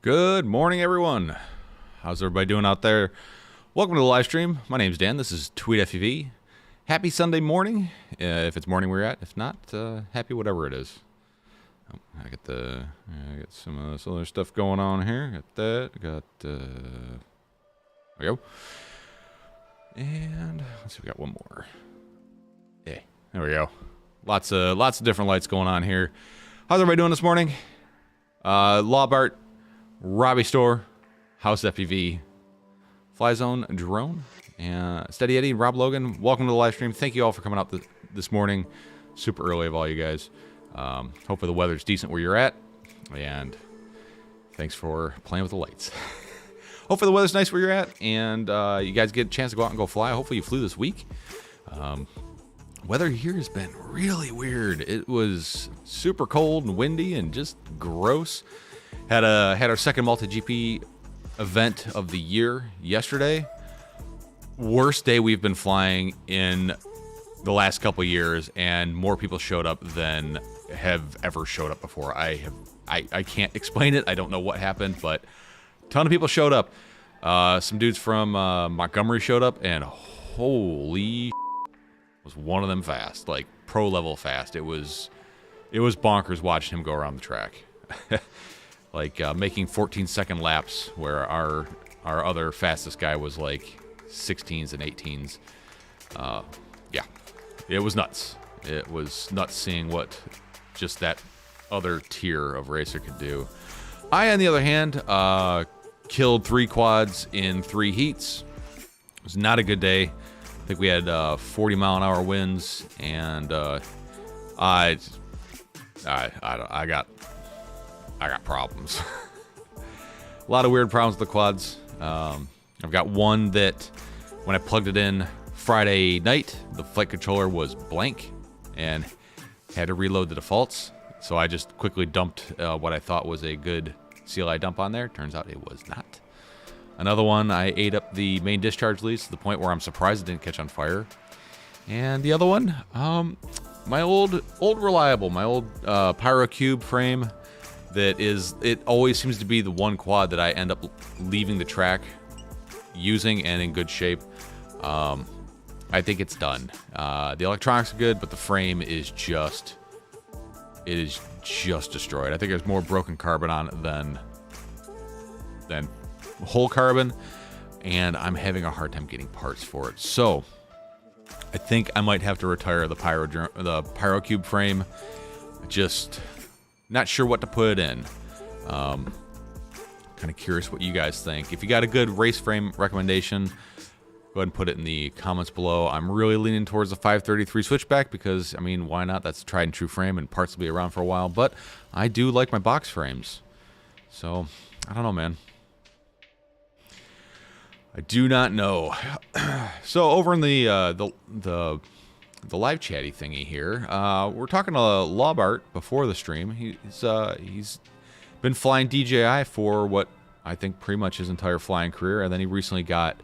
Good morning, everyone. How's everybody doing out there? Welcome to the live stream. My name's Dan. This is TweetFUV. Happy Sunday morning, if it's morning where you're at. If not, happy whatever it is. Oh, I got some of this other stuff going on here. Got that. There we go. And let's see, we got one more. Yeah, there we go. Lots of different lights going on here. How's everybody doing this morning? Lawbart, Robbie Store, House FPV, Fly Zone Drone, and Steady Eddie, Rob Logan. Welcome to the live stream. Thank you all for coming out this morning. Super early of all you guys. Hopefully the weather's decent where you're at, and thanks for playing with the lights. Hopefully the weather's nice where you're at, and you guys get a chance to go out and go fly. Hopefully you flew this week. Weather here has been really weird. It was super cold and windy and just gross. Had our second multi-GP event of the year yesterday. Worst day we've been flying in the last couple years, and more people showed up than have ever showed up before. I can't explain it. I don't know what happened, but a ton of people showed up. Some dudes from Montgomery showed up, and holy was one of them fast, like pro level fast. It was bonkers watching him go around the track. Like making 14-second laps where our other fastest guy was like 16s and 18s. Yeah, it was nuts. It was nuts seeing what just that other tier of racer could do. I, on the other hand, killed 3 quads in 3 heats. It was not a good day. I think we had 40-mile-an-hour winds, and I got problems. A lot of weird problems with the quads. I've got one that when I plugged it in Friday night, the flight controller was blank and had to reload the defaults. So I just quickly dumped what I thought was a good CLI dump on there. Turns out it was not. Another one, I ate up the main discharge leads to the point where I'm surprised it didn't catch on fire. And the other one, my old reliable, my old Pyro Cube frame. It always seems to be the one quad that I end up leaving the track using and in good shape. I think it's done. The electronics are good, but the frame is just destroyed. I think there's more broken carbon on it than whole carbon, and I'm having a hard time getting parts for it. So I think I might have to retire the Pyro Cube frame. Just not sure what to put it in. Kind of curious what you guys think. If you got a good race frame recommendation, go ahead and put it in the comments below. I'm really leaning towards the 533 switchback because, I mean, why not? That's a tried and true frame, and parts will be around for a while. But I do like my box frames. So, I don't know, man. I do not know. So over in the live chatty thingy here, we're talking to Lawbart before the stream. He's been flying DJI for what I think pretty much his entire flying career, and then he recently got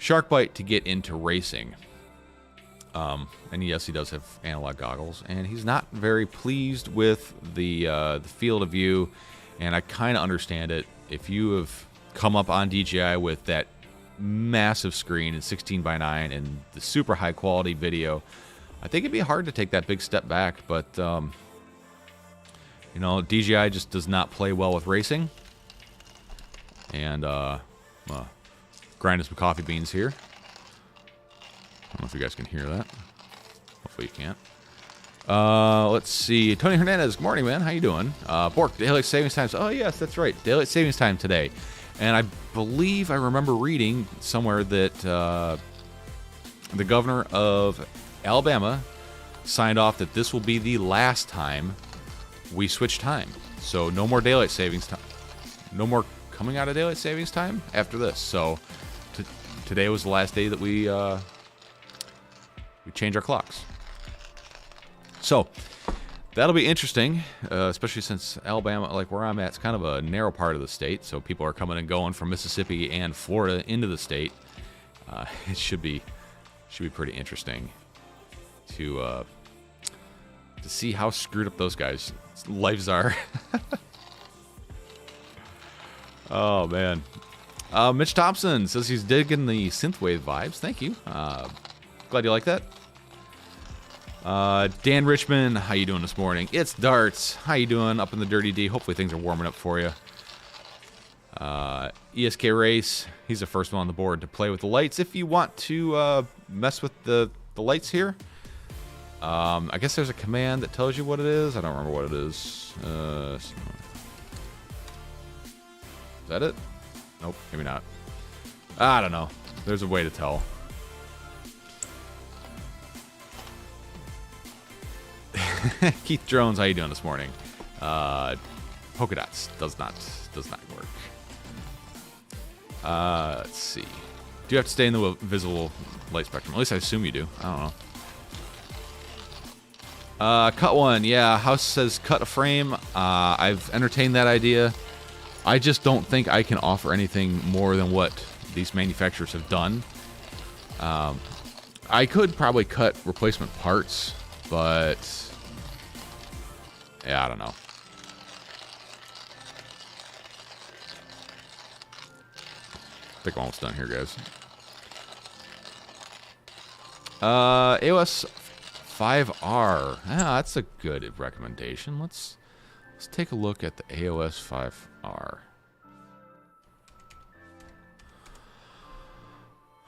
Sharkbite to get into racing. And yes, he does have analog goggles, and he's not very pleased with the field of view. And I kind of understand it. If you have come up on DJI with that massive screen and 16:9 and the super high quality video, I think it'd be hard to take that big step back. But you know, DJI just does not play well with racing. And grinding some coffee beans here. I don't know if you guys can hear that. Hopefully you can't. Let's see. Tony Hernandez, good morning, man. How you doing? Bork, daylight savings time. Oh yes, that's right, daylight savings time today. And I believe I remember reading somewhere that the governor of Alabama signed off that this will be the last time we switch time. So no more daylight savings time. No more coming out of daylight savings time after this. So today was the last day that we change our clocks. So that'll be interesting, especially since Alabama, like where I'm at, it's kind of a narrow part of the state, so people are coming and going from Mississippi and Florida into the state. It should be pretty interesting to see how screwed up those guys' lives are. Oh, man. Mitch Thompson says he's digging the synthwave vibes. Thank you. Glad you like that. Dan Richmond, how you doing this morning? It's Darts. How you doing up in the Dirty D? Hopefully things are warming up for you. ESK Race, he's the first one on the board to play with the lights. If you want to mess with the lights here, I guess there's a command that tells you what it is. I don't remember what it is. Is that it? Nope, maybe not. I don't know. There's a way to tell. Keith Drones, how you doing this morning? Polka dots does not work. Let's see. Do you have to stay in the visible light spectrum? At least I assume you do. I don't know. Cut one. Yeah, House says cut a frame. I've entertained that idea. I just don't think I can offer anything more than what these manufacturers have done. I could probably cut replacement parts, but yeah, I don't know. I think I'm almost done here, guys. AOS 5R. Ah, that's a good recommendation. Let's take a look at the AOS 5R.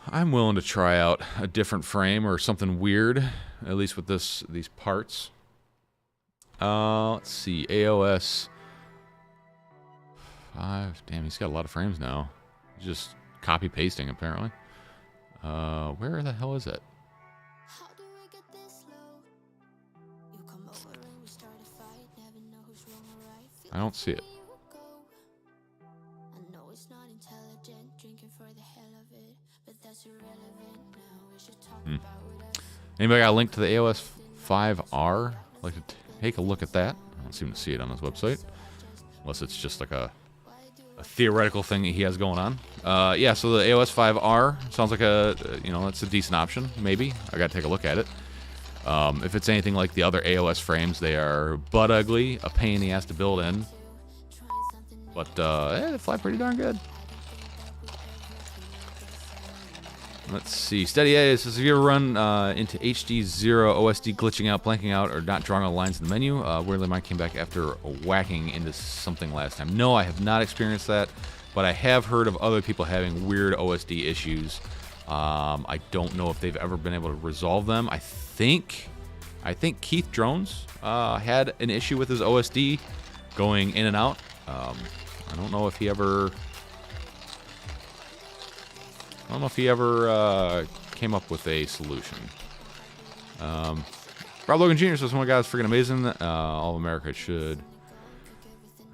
I'm willing to try out a different frame or something weird, at least with these parts. Let's see, AOS 5. Damn, he's got a lot of frames now. He's just copy pasting apparently. Where the hell is it? I don't see it. Anybody got a link to the AOS 5R? Like to take a look at that? I don't seem to see it on his website, unless it's just like a theoretical thing that he has going on. Yeah, so the AOS 5R sounds like that's a decent option. Maybe I got to take a look at it. If it's anything like the other AOS frames, they are butt ugly, a pain in the ass to build in. But they fly pretty darn good. Let's see. Steady A says, have you ever run into HD0 OSD glitching out, blanking out, or not drawing all the lines in the menu? Weirdly, mine came back after whacking into something last time. No, I have not experienced that, but I have heard of other people having weird OSD issues. I don't know if they've ever been able to resolve them. I think Keith Drones had an issue with his OSD going in and out. I don't know if he ever came up with a solution. Rob Logan Jr. says, "Oh my God, it's freaking amazing. All of America should.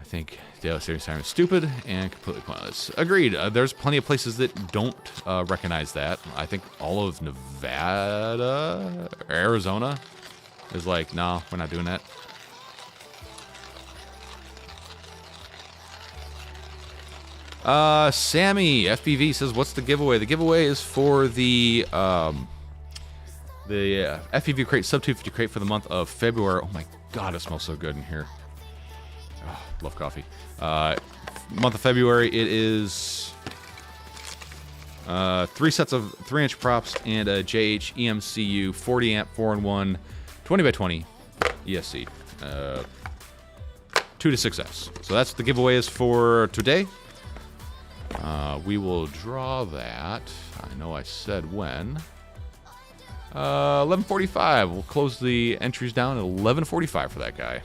I think daylight savings time is stupid and completely pointless." Agreed. There's plenty of places that don't recognize that. I think all of Nevada, Arizona, is like, no, we're not doing that. Sammy FPV says, "What's the giveaway?" The giveaway is for the FPV crate, sub 250 crate for the month of February. Oh my God, it smells so good in here. Oh, love coffee. Month of February, it is 3 sets of 3-inch props and a JH EMCU 40 amp 4-in-1 20x20 ESC 2 to 6S. So that's what the giveaway is for today. We will draw that. I know I said when. 11:45. We'll close the entries down at 11:45 for that guy.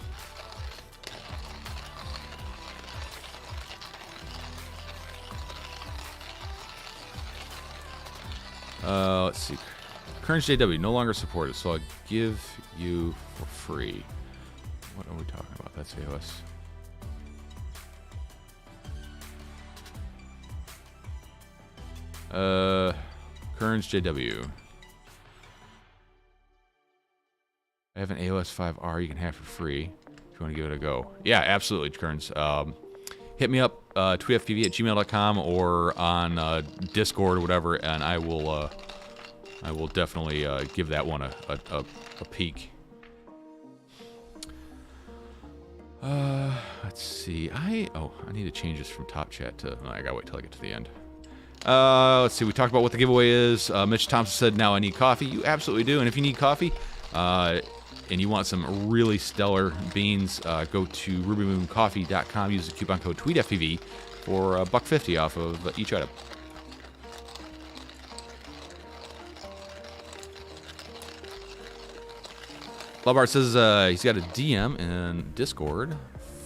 Let's see. Carnage JW no longer supported, so I'll give you for free. What are we talking about? That's AOS. Carnage JW. I have an AOS 5R you can have for free if you want to give it a go. Yeah, absolutely, Kearns. Hit me up, tweetfpv@gmail.com or on Discord or whatever, and I will definitely give that one a peek. Let's Let's see. I need to change this from top chat to... I gotta wait till I get to the end. Let's see. We talked about what the giveaway is. Mitch Thompson said, now I need coffee. You absolutely do. And if you need coffee, and you want some really stellar beans, go to rubymooncoffee.com. Use the coupon code TweetFPV for $1.50 off of each item. Lovebart says he's got a DM in Discord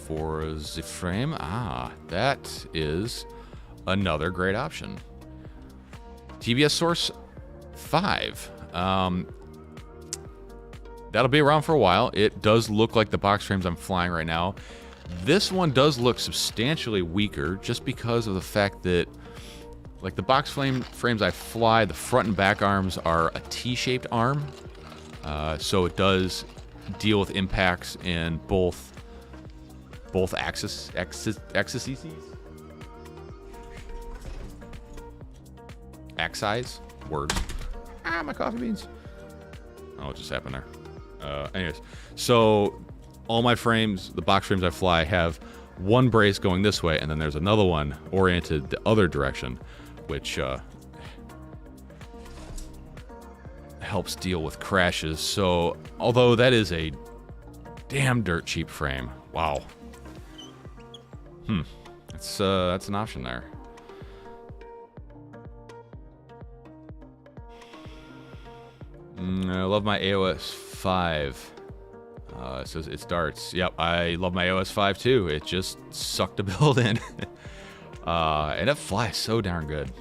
for the frame. Ah, that is another great option. TBS Source 5. That'll be around for a while. It does look like the box frames I'm flying right now. This one does look substantially weaker just because of the fact that, like, the box frames I fly, the front and back arms are a T-shaped arm. So it does deal with impacts in both axes. Axis? Words. Ah, my coffee beans. Oh, what just happened there? Anyways, so all my frames, the box frames I fly, have one brace going this way, and then there's another one oriented the other direction, which helps deal with crashes. So, although that is a damn dirt cheap frame, wow. That's an option there. I love my AOS 5. It says it starts. Yep, I love my AOS 5 too. It just sucked to build in. And it flies so darn good.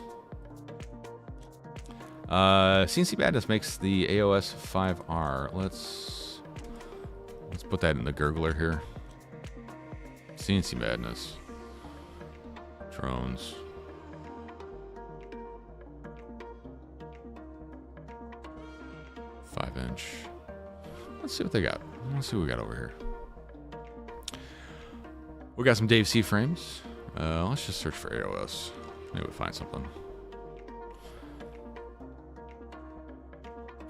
CNC Madness makes the AOS 5R. Let's put that in the gurgler here. CNC Madness. Drones. 5-inch. Let's see what they got. Let's see what we got over here. We got some Dave C frames. Let's just search for AOS. Maybe we'll find something.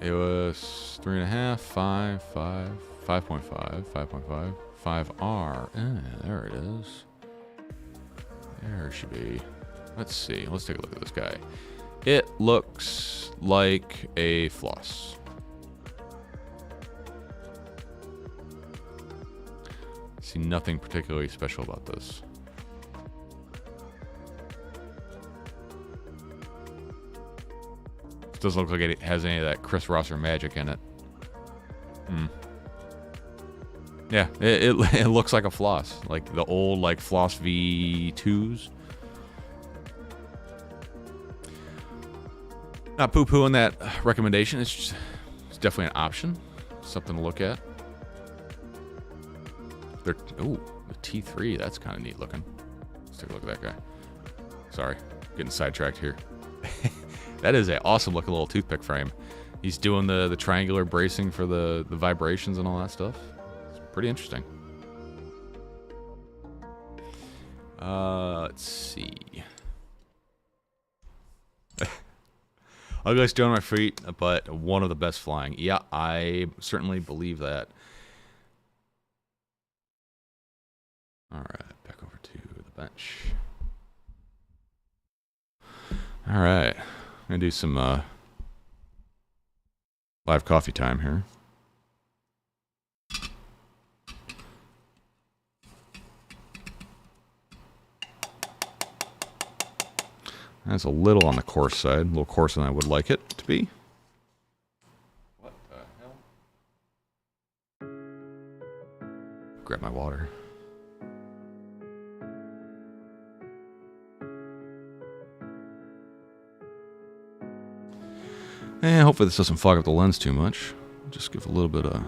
AOS 3.5, 5, 5, 5.5, 5.5, 5R. There it is. There it should be. Let's see. Let's take a look at this guy. It looks like a floss. See nothing particularly special about this. It doesn't look like it has any of that Chris Rosser magic in it. Yeah, it looks like a floss, like the old like floss V2s. Not poo-pooing that recommendation. It's definitely an option, something to look at. Ooh, the T3. That's kind of neat looking. Let's take a look at that guy. Sorry, getting sidetracked here. That is an awesome looking little toothpick frame. He's doing the triangular bracing for the vibrations and all that stuff. It's pretty interesting. Let's see. Ugliest drone on my feet, but one of the best flying. Yeah, I certainly believe that. All right, back over to the bench. All right, I'm gonna do some live coffee time here. That's a little on the coarse side, a little coarser than I would like it to be. What the hell? Grab my water. And hopefully this doesn't fog up the lens too much. Just give a little bit of...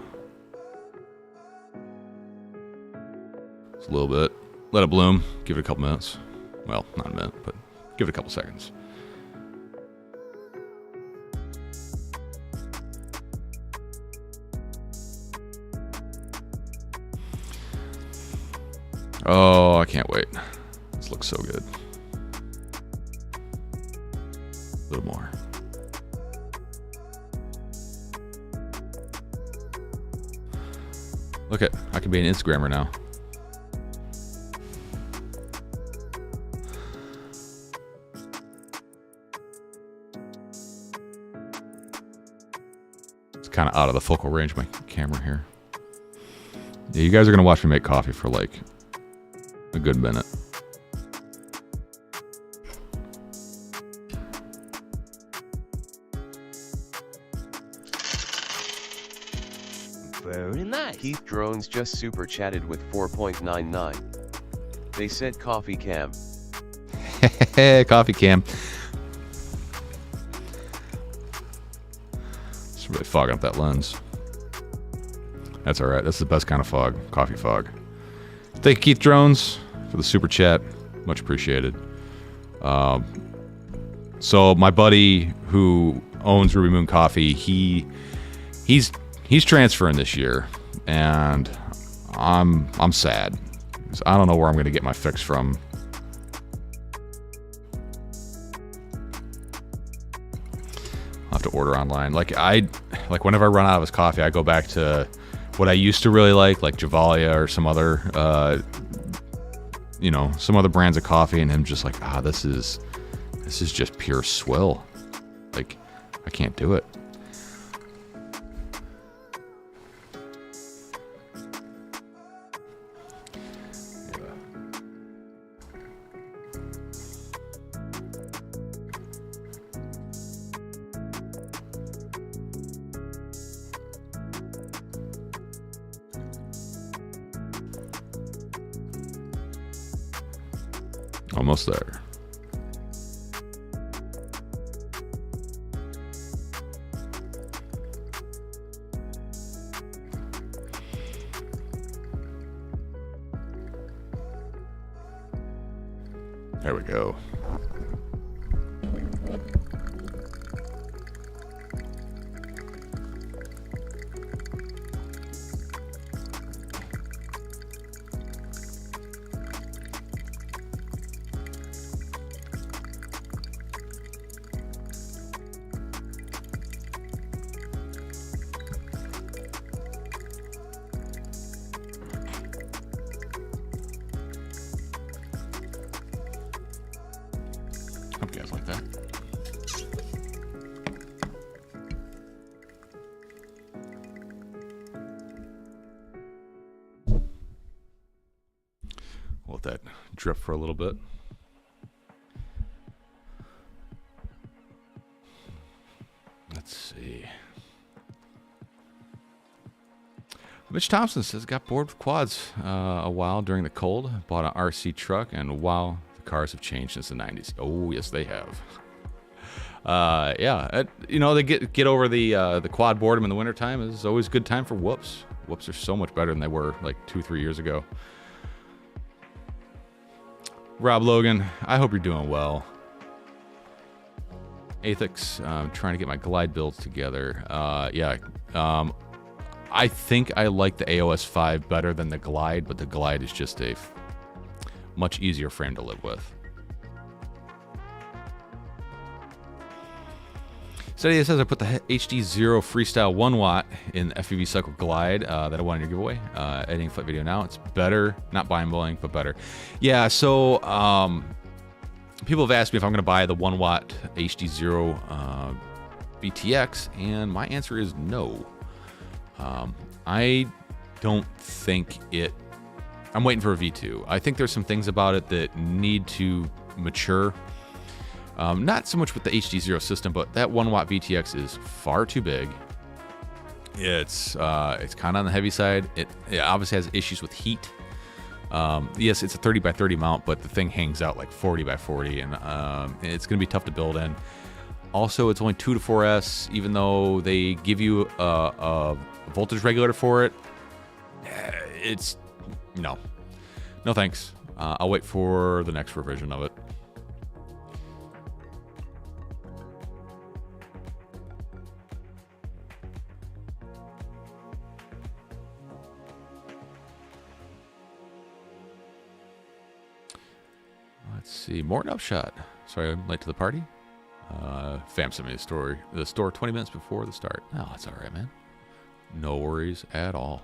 Just a little bit. Let it bloom. Give it a couple minutes. Well, not a minute, but give it a couple seconds. Oh, I can't wait. This looks so good. A little more. Look at, I can be an Instagrammer now. kind of out of the focal range of my camera here. Yeah, you guys are going to watch me make coffee for like a good minute. Very nice. Keith Drones just super chatted with 4.99. They said coffee cam. Coffee cam. It's really fogging up that lens. That's all right. That's the best kind of fog. Coffee fog. Thank you, Keith Drones, for the super chat. Much appreciated. So my buddy who owns Ruby Moon Coffee, he's transferring this year, and I'm sad because I don't know where I'm going to get my fix from. I'll have to order online. Like whenever I run out of his coffee, I go back to what I used to really like Javalia or some other, some other brands of coffee, and I'm just like, this is just pure swill. Like, I can't do it. Almost there. There we go. Hope you guys like that. We'll let that drip for a little bit. Let's see. Mitch Thompson says, got bored with quads a while during the cold. Bought an RC truck, and wow, the cars have changed since the 90s. Oh, yes, they have. Yeah, they get over the quad boredom in the wintertime. Is always a good time for whoops. Whoops are so much better than they were like 2-3 years ago. Rob Logan, I hope you're doing well. Athix, trying to get my glide builds together. I think I like the AOS 5 better than the glide, but the glide is just a much easier frame to live with. Steady says I put the HD0 Freestyle 1 watt in the FPV Cycle Glide that I wanted to give away. Editing a flip video now. It's better, not buying bowling, but better. Yeah, so people have asked me if I'm going to buy the 1 watt HD0 VTX, and my answer is no. I don't think it... I'm waiting for a V2. I think there's some things about it that need to mature. Not so much with the HD0 system, but that 1 watt VTX is far too big. It's kind of on the heavy side. It obviously has issues with heat. Yes, it's a 30 by 30 mount, but the thing hangs out like 40 by 40, and it's going to be tough to build in. Also, it's only 2 to 4S, even though they give you a voltage regulator for it. It's no thanks. I'll wait for the next revision of it. Let's see, Morton Upshot. Sorry, I'm late to the party. Fam sent me the store 20 minutes before the start. Oh, that's all right, man. No worries at all.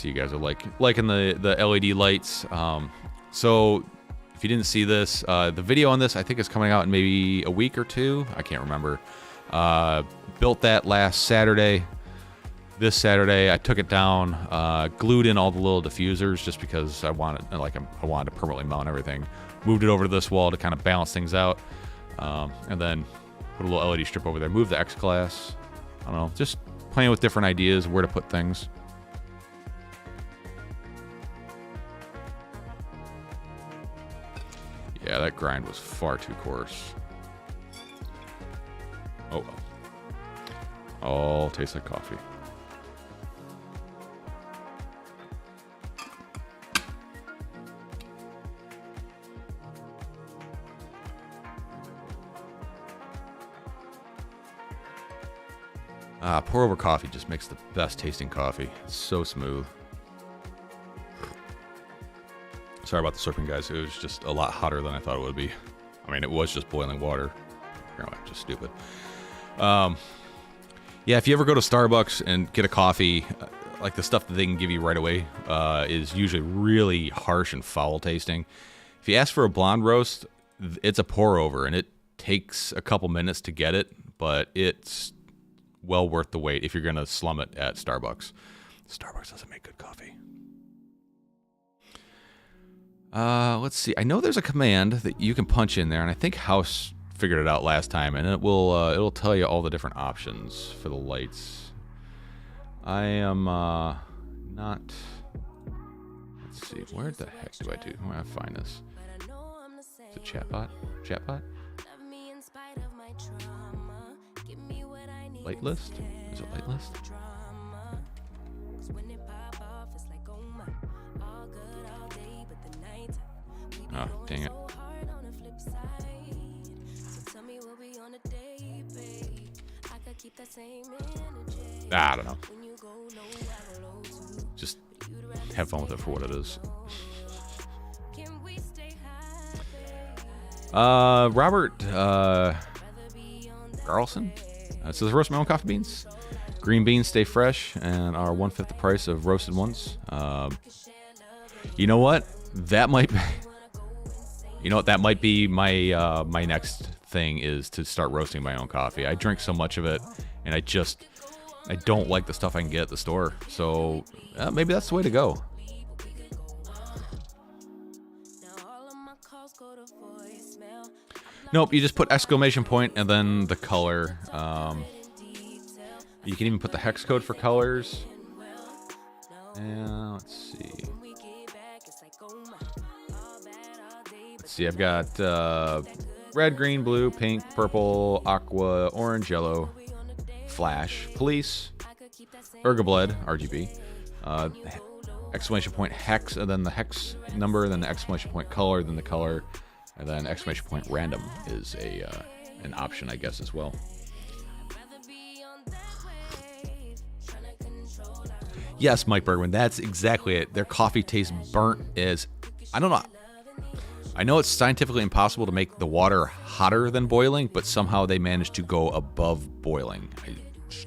see you guys are liking the LED lights. So if you didn't see this, the video on this I think is coming out in maybe a week or two. I can't remember. Built that last Saturday. This Saturday I took it down, glued in all the little diffusers just because I wanted to permanently mount everything. Moved it over to this wall to kind of balance things out, and then put a little LED strip over there. Moved the X-Class. I don't know, just playing with different ideas where to put things. Yeah, that grind was far too coarse. Oh well. All tastes like coffee. Pour over coffee just makes the best tasting coffee. It's so smooth. Sorry about the slurping, guys. It was just a lot hotter than I thought it would be. I mean, it was just boiling water. Apparently, I'm just stupid. Yeah, if you ever go to Starbucks and get a coffee, like the stuff that they can give you right away is usually really harsh and foul tasting. If you ask for a blonde roast, it's a pour over, and it takes a couple minutes to get it, but it's well worth the wait if you're going to slum it at Starbucks. Starbucks doesn't make good coffee. Let's see. I know there's a command that you can punch in there, and I think House figured it out last time, and it'll tell you all the different options for the lights. I am not. Let's see. Where the heck do I do? Where do I find this? Is it chatbot? Chatbot? Light list? Is it light list? Oh, dang it. I don't know. Just have fun with it for what it is. Robert Carlson says roast my own coffee beans. Green beans stay fresh and are 1/5 the price of roasted ones. You know what? That might be. You know what? That might be my my next thing is to start roasting my own coffee. I drink so much of it, and I don't like the stuff I can get at the store. So maybe that's the way to go. Nope, you just put exclamation point and then the color. You can even put the hex code for colors. And let's see. I've got red, green, blue, pink, purple, aqua, orange, yellow, flash, police, Ergobled, RGB, exclamation point hex, and then the hex number, then the exclamation point color, then the color, and then exclamation point random is an option, I guess, as well. Yes, Mike Bergman, that's exactly it. Their coffee tastes burnt as, I don't know. I know it's scientifically impossible to make the water hotter than boiling, but somehow they manage to go above boiling.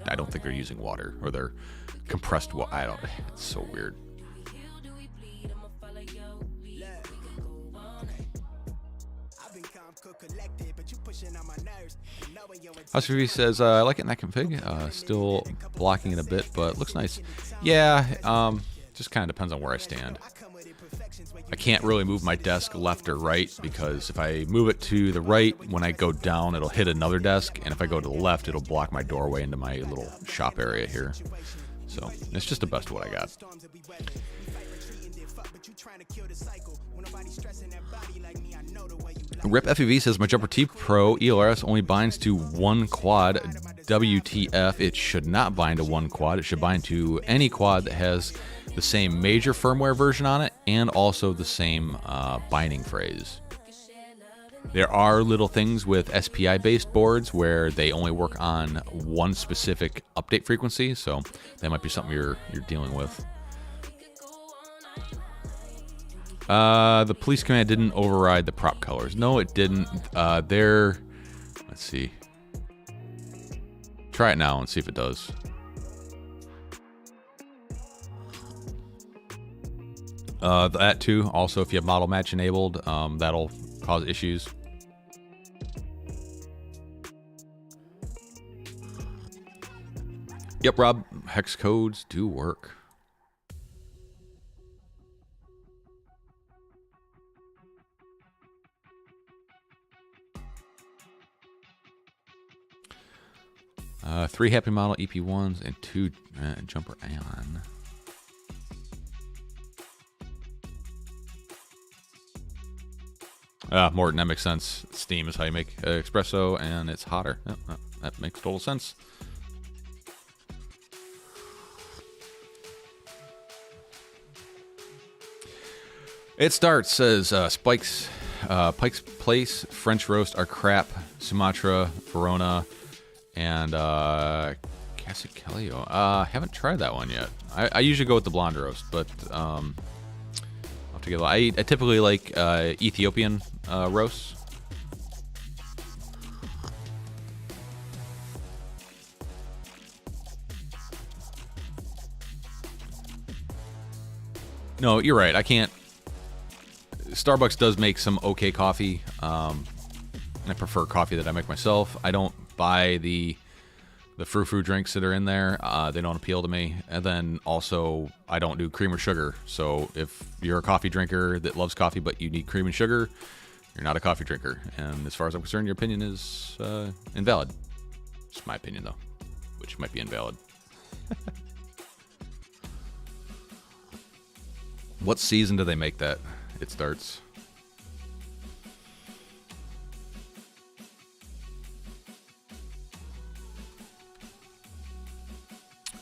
I don't think they're using water, or they're compressed water. I don't. It's so weird. House Review says, I like it in that config. Still blocking it a bit, but looks nice. Yeah, just kind of depends on where I stand. I can't really move my desk left or right, because if I move it to the right, when I go down, it'll hit another desk, and if I go to the left, it'll block my doorway into my little shop area here. So it's just the best of what I got. Rip FEV says, my Jumper T Pro ELRS only binds to one quad. WTF, it should not bind to one quad. It should bind to any quad that has the same major firmware version on it and also the same binding phrase. There are little things with SPI based boards where they only work on one specific update frequency, so that might be something you're dealing with. The police command didn't override the prop colors. No, it didn't. Let's see. Try it now and see if it does. That too. Also, if you have model match enabled, that'll cause issues. Yep, Rob. Hex codes do work. Three Happy Model EP1s and 2 Jumper Ion. Morton, that makes sense. Steam is how you make espresso, and it's hotter. Yep, that makes total sense. It starts, says Pike's Place, French roast are crap. Sumatra, Verona, and Casicalio. Haven't tried that one yet. I usually go with the blonde roast, but I'll have to get. I typically like Ethiopian roasts. No, you're right. I can't. Starbucks does make some okay coffee. I prefer coffee that I make myself. I don't buy the frou-frou drinks that are in there. They don't appeal to me. And then also, I don't do cream or sugar. So if you're a coffee drinker that loves coffee but you need cream and sugar, you're not a coffee drinker. And as far as I'm concerned, your opinion is invalid. It's my opinion, though, which might be invalid. What season do they make that? It starts.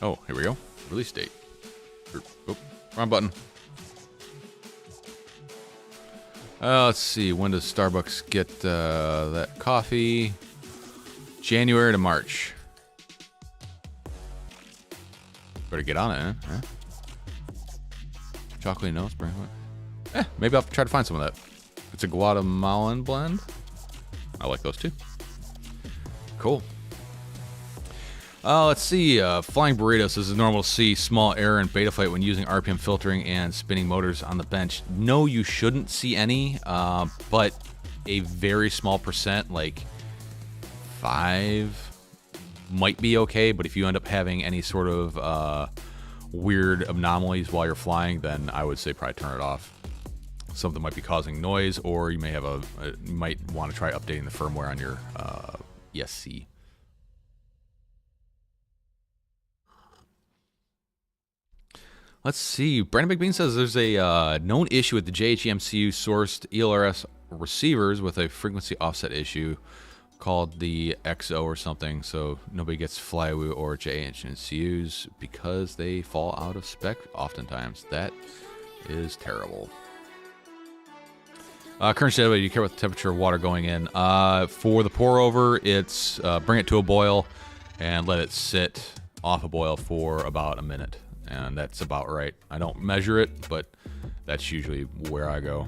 Oh, here we go. Release date. Oh, wrong button. Let's see. When does Starbucks get that coffee? January to March. Better get on it, huh? Chocolate notes, spring. Maybe I'll try to find some of that. It's a Guatemalan blend. I like those too. Cool. Let's see. Flying Burritos. This is normal to see small error in beta flight when using RPM filtering and spinning motors on the bench. No, you shouldn't see any, but a very small percent, like 5, might be okay. But if you end up having any sort of weird anomalies while you're flying, then I would say probably turn it off. Something might be causing noise, or you may have you might want to try updating the firmware on your ESC. Let's see. Brandon McBean says there's a known issue with the JHEMCU sourced ELRS receivers with a frequency offset issue called the XO or something. So nobody gets flywheel or JHEMCUs because they fall out of spec oftentimes. That is terrible. Current state, do you care about the temperature of water going in? For the pour over, it's bring it to a boil and let it sit off a boil for about a minute. And that's about right. I don't measure it, but that's usually where I go.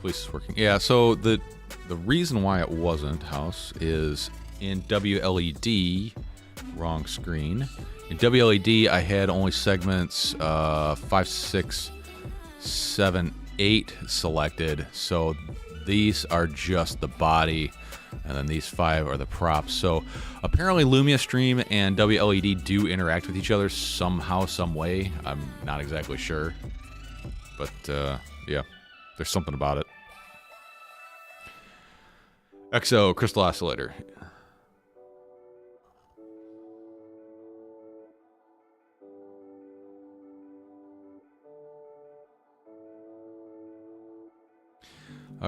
Police is working. Yeah, so the reason why it wasn't, House, is in WLED, wrong screen. In WLED, I had only segments 5, 6, 7, 8 selected. So these are just the body, and then these 5 are the props. So apparently Lumia Stream and WLED do interact with each other somehow, some way. I'm not exactly sure. But yeah, there's something about it. XO, Crystal Oscillator.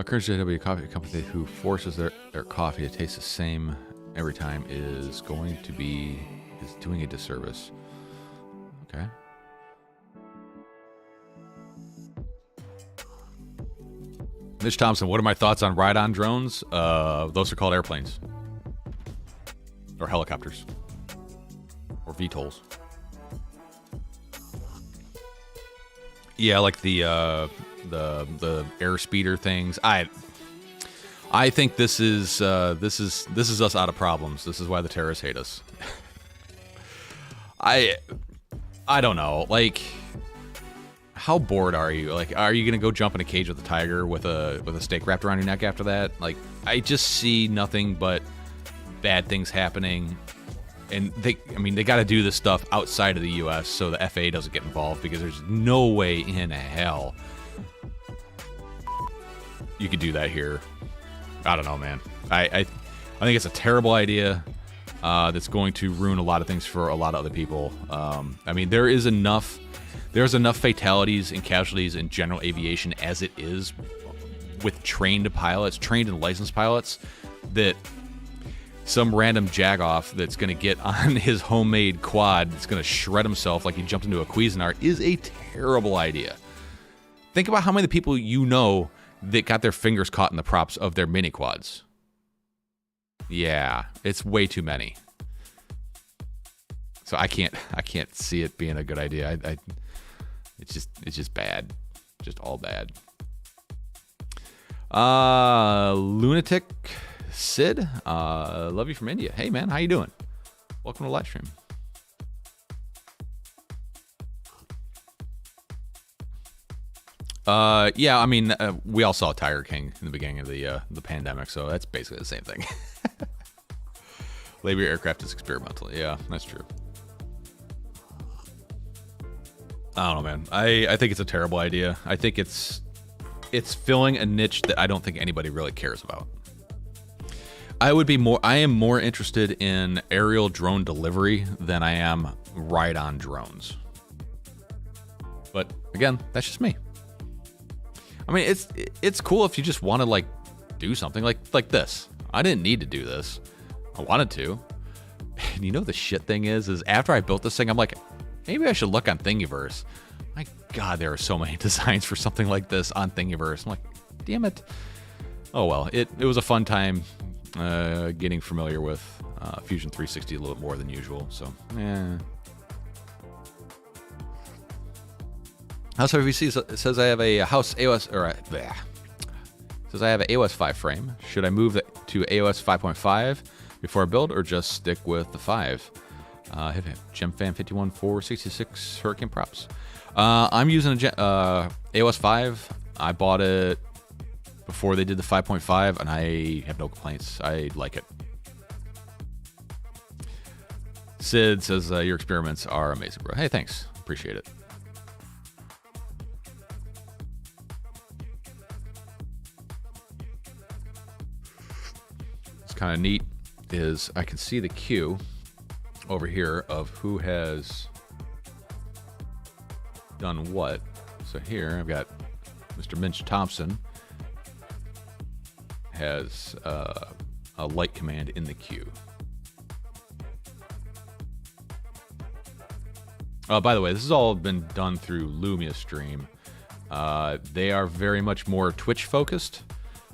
Current JW coffee company who forces their coffee to taste the same every time is doing a disservice. Okay. Mitch Thompson, what are my thoughts on ride-on drones? Those are called airplanes. Or helicopters. Or VTOLs. Yeah, like the the air speeder things. I think this is us out of problems. This is why the terrorists hate us. I don't know. Like, how bored are you? Like, are you gonna go jump in a cage with a tiger with a stake wrapped around your neck after that? Like, I just see nothing but bad things happening. And they got to do this stuff outside of the U.S. so the FAA doesn't get involved, because there's no way in hell you could do that here. I don't know, man. I think it's a terrible idea that's going to ruin a lot of things for a lot of other people. I mean, there's enough fatalities and casualties in general aviation as it is with trained and licensed pilots, that some random jagoff that's going to get on his homemade quad that's going to shred himself like he jumped into a Cuisinart is a terrible idea. Think about how many people you know that got their fingers caught in the props of their mini quads. Yeah, it's way too many. So I can't see it being a good idea. It's just bad, just all bad. Lunatic Sid, love you from India. Hey man, how you doing? Welcome to the live stream. Yeah, I mean, we all saw Tiger King in the beginning of the pandemic, so that's basically the same thing. Labor aircraft is experimental. Yeah, that's true. I don't know, man. I think it's a terrible idea. I think it's filling a niche that I don't think anybody really cares about. I am more interested in aerial drone delivery than I am ride-on drones. But again, that's just me. I mean, it's cool if you just want to like do something like this. I didn't need to do this. I wanted to. And you know the shit thing is after I built this thing, I'm like, maybe I should look on Thingiverse. My God, there are so many designs for something like this on Thingiverse. I'm like, damn it. Oh well, it was a fun time getting familiar with Fusion 360 a little bit more than usual. So, yeah. House RVC says I have a House AOS says I have an AOS 5 frame. Should I move that to AOS 5.5 before I build, or just stick with the 5? Hit GemFan 51466 Hurricane props. I'm using a AOS 5. I bought it before they did the 5.5, and I have no complaints. I like it. Sid says your experiments are amazing, bro. Hey, thanks. Appreciate it. It's kind of neat is I can see the queue over here of who has done what. So here I've got Mr. Minch Thompson has a light command in the queue. By the way, this has all been done through Lumia Stream. They are very much more Twitch focused.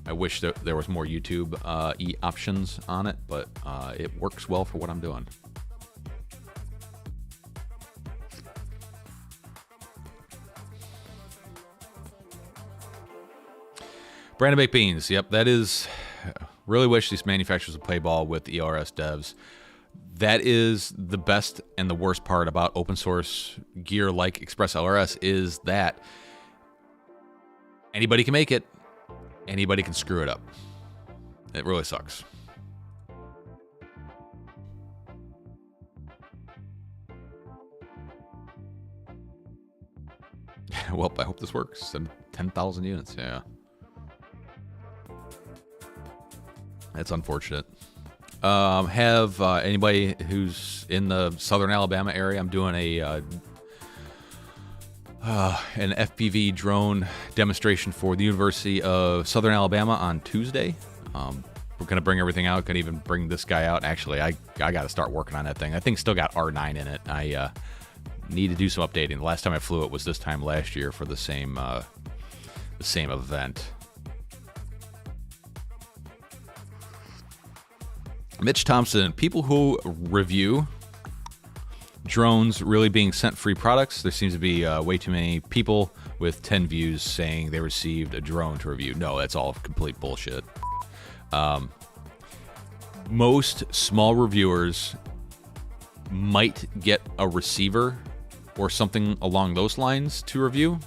I wish that there was more YouTube options on it, but it works well for what I'm doing. Brandon Baked Beans. Yep, that is... Really wish these manufacturers would play ball with the ERS devs. That is the best and the worst part about open source gear like Express LRS is that anybody can make it. Anybody can screw it up. It really sucks. Well, I hope this works. 10,000 units, yeah. That's unfortunate. Have anybody who's in the southern Alabama area, I'm doing an FPV drone demonstration for the University of Southern Alabama on Tuesday. We're going to bring everything out. Going to even bring this guy out. Actually, I got to start working on that thing. That thing's still got R9 in it. I need to do some updating. The last time I flew it was this time last year for the same event. Mitch Thompson, people who review drones really being sent free products. There seems to be way too many people with 10 views saying they received a drone to review. No, that's all complete bullshit. Most small reviewers might get a receiver or something along those lines to review.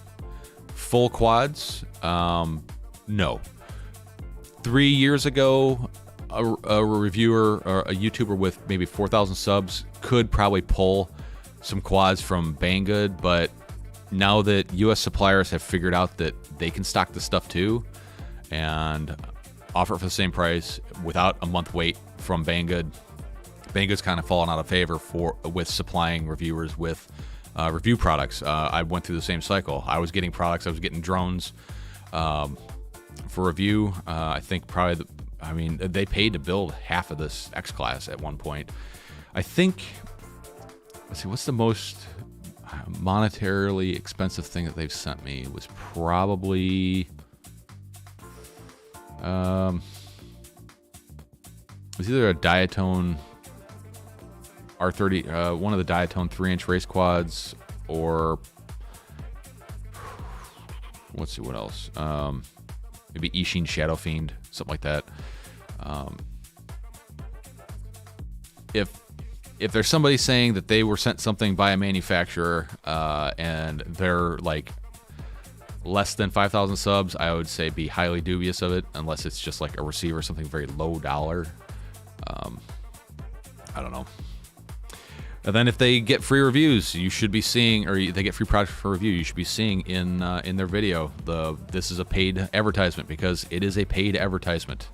Full quads, no. 3 years ago, a reviewer or a YouTuber with maybe 4,000 subs could probably pull some quads from Banggood, but now that US suppliers have figured out that they can stock this stuff too and offer it for the same price without a month wait from Banggood, Banggood's kind of fallen out of favor with supplying reviewers with review products. I went through the same cycle. I was getting products. I was getting drones for review. I think probably, they paid to build half of this X-Class at one point. I think, let's see, what's the most monetarily expensive thing that they've sent me was probably, it was either a Diatone R30, one of the Diatone 3-inch race quads, or let's see what else. Maybe Ishin Shadow Fiend, something like that. If there's somebody saying that they were sent something by a manufacturer and they're like less than 5,000 subs, I would say be highly dubious of it, unless it's just like a receiver, something very low dollar. I don't know. And then if they get free reviews, you should be seeing, or they get free products for review, you should be seeing in their video, this is a paid advertisement, because it is a paid advertisement.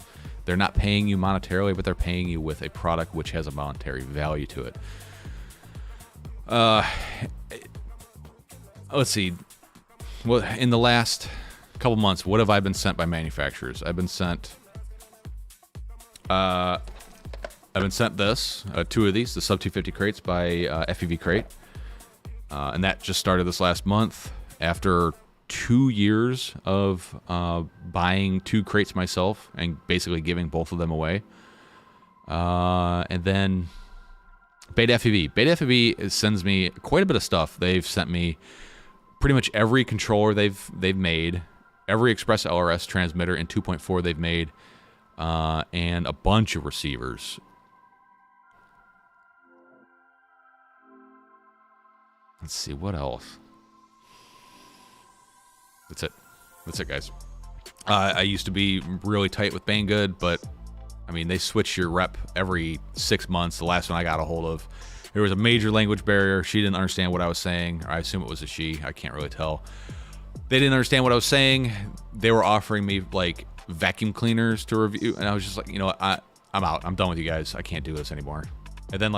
They're not paying you monetarily, but they're paying you with a product which has a monetary value to it. Let's see. Well, in the last couple months, what have I been sent by manufacturers? I've been sent this, two of these, the Sub 250 crates by FEV Crate. And that just started this last month after 2 years of buying 2 crates myself and basically giving both of them away. And then Beta FEV. Beta FEV sends me quite a bit of stuff. They've sent me pretty much every controller they've made, every Express LRS transmitter in 2.4 they've made, and a bunch of receivers. Let's see, what else? That's it, guys. I used to be really tight with Banggood, but they switch your rep every 6 months. The last one I got a hold of, there was a major language barrier. She didn't understand what I was saying. Or I assume it was a she. I can't really tell. They didn't understand what I was saying. They were offering me like vacuum cleaners to review, and I was just like, I'm out. I'm done with you guys. I can't do this anymore. And then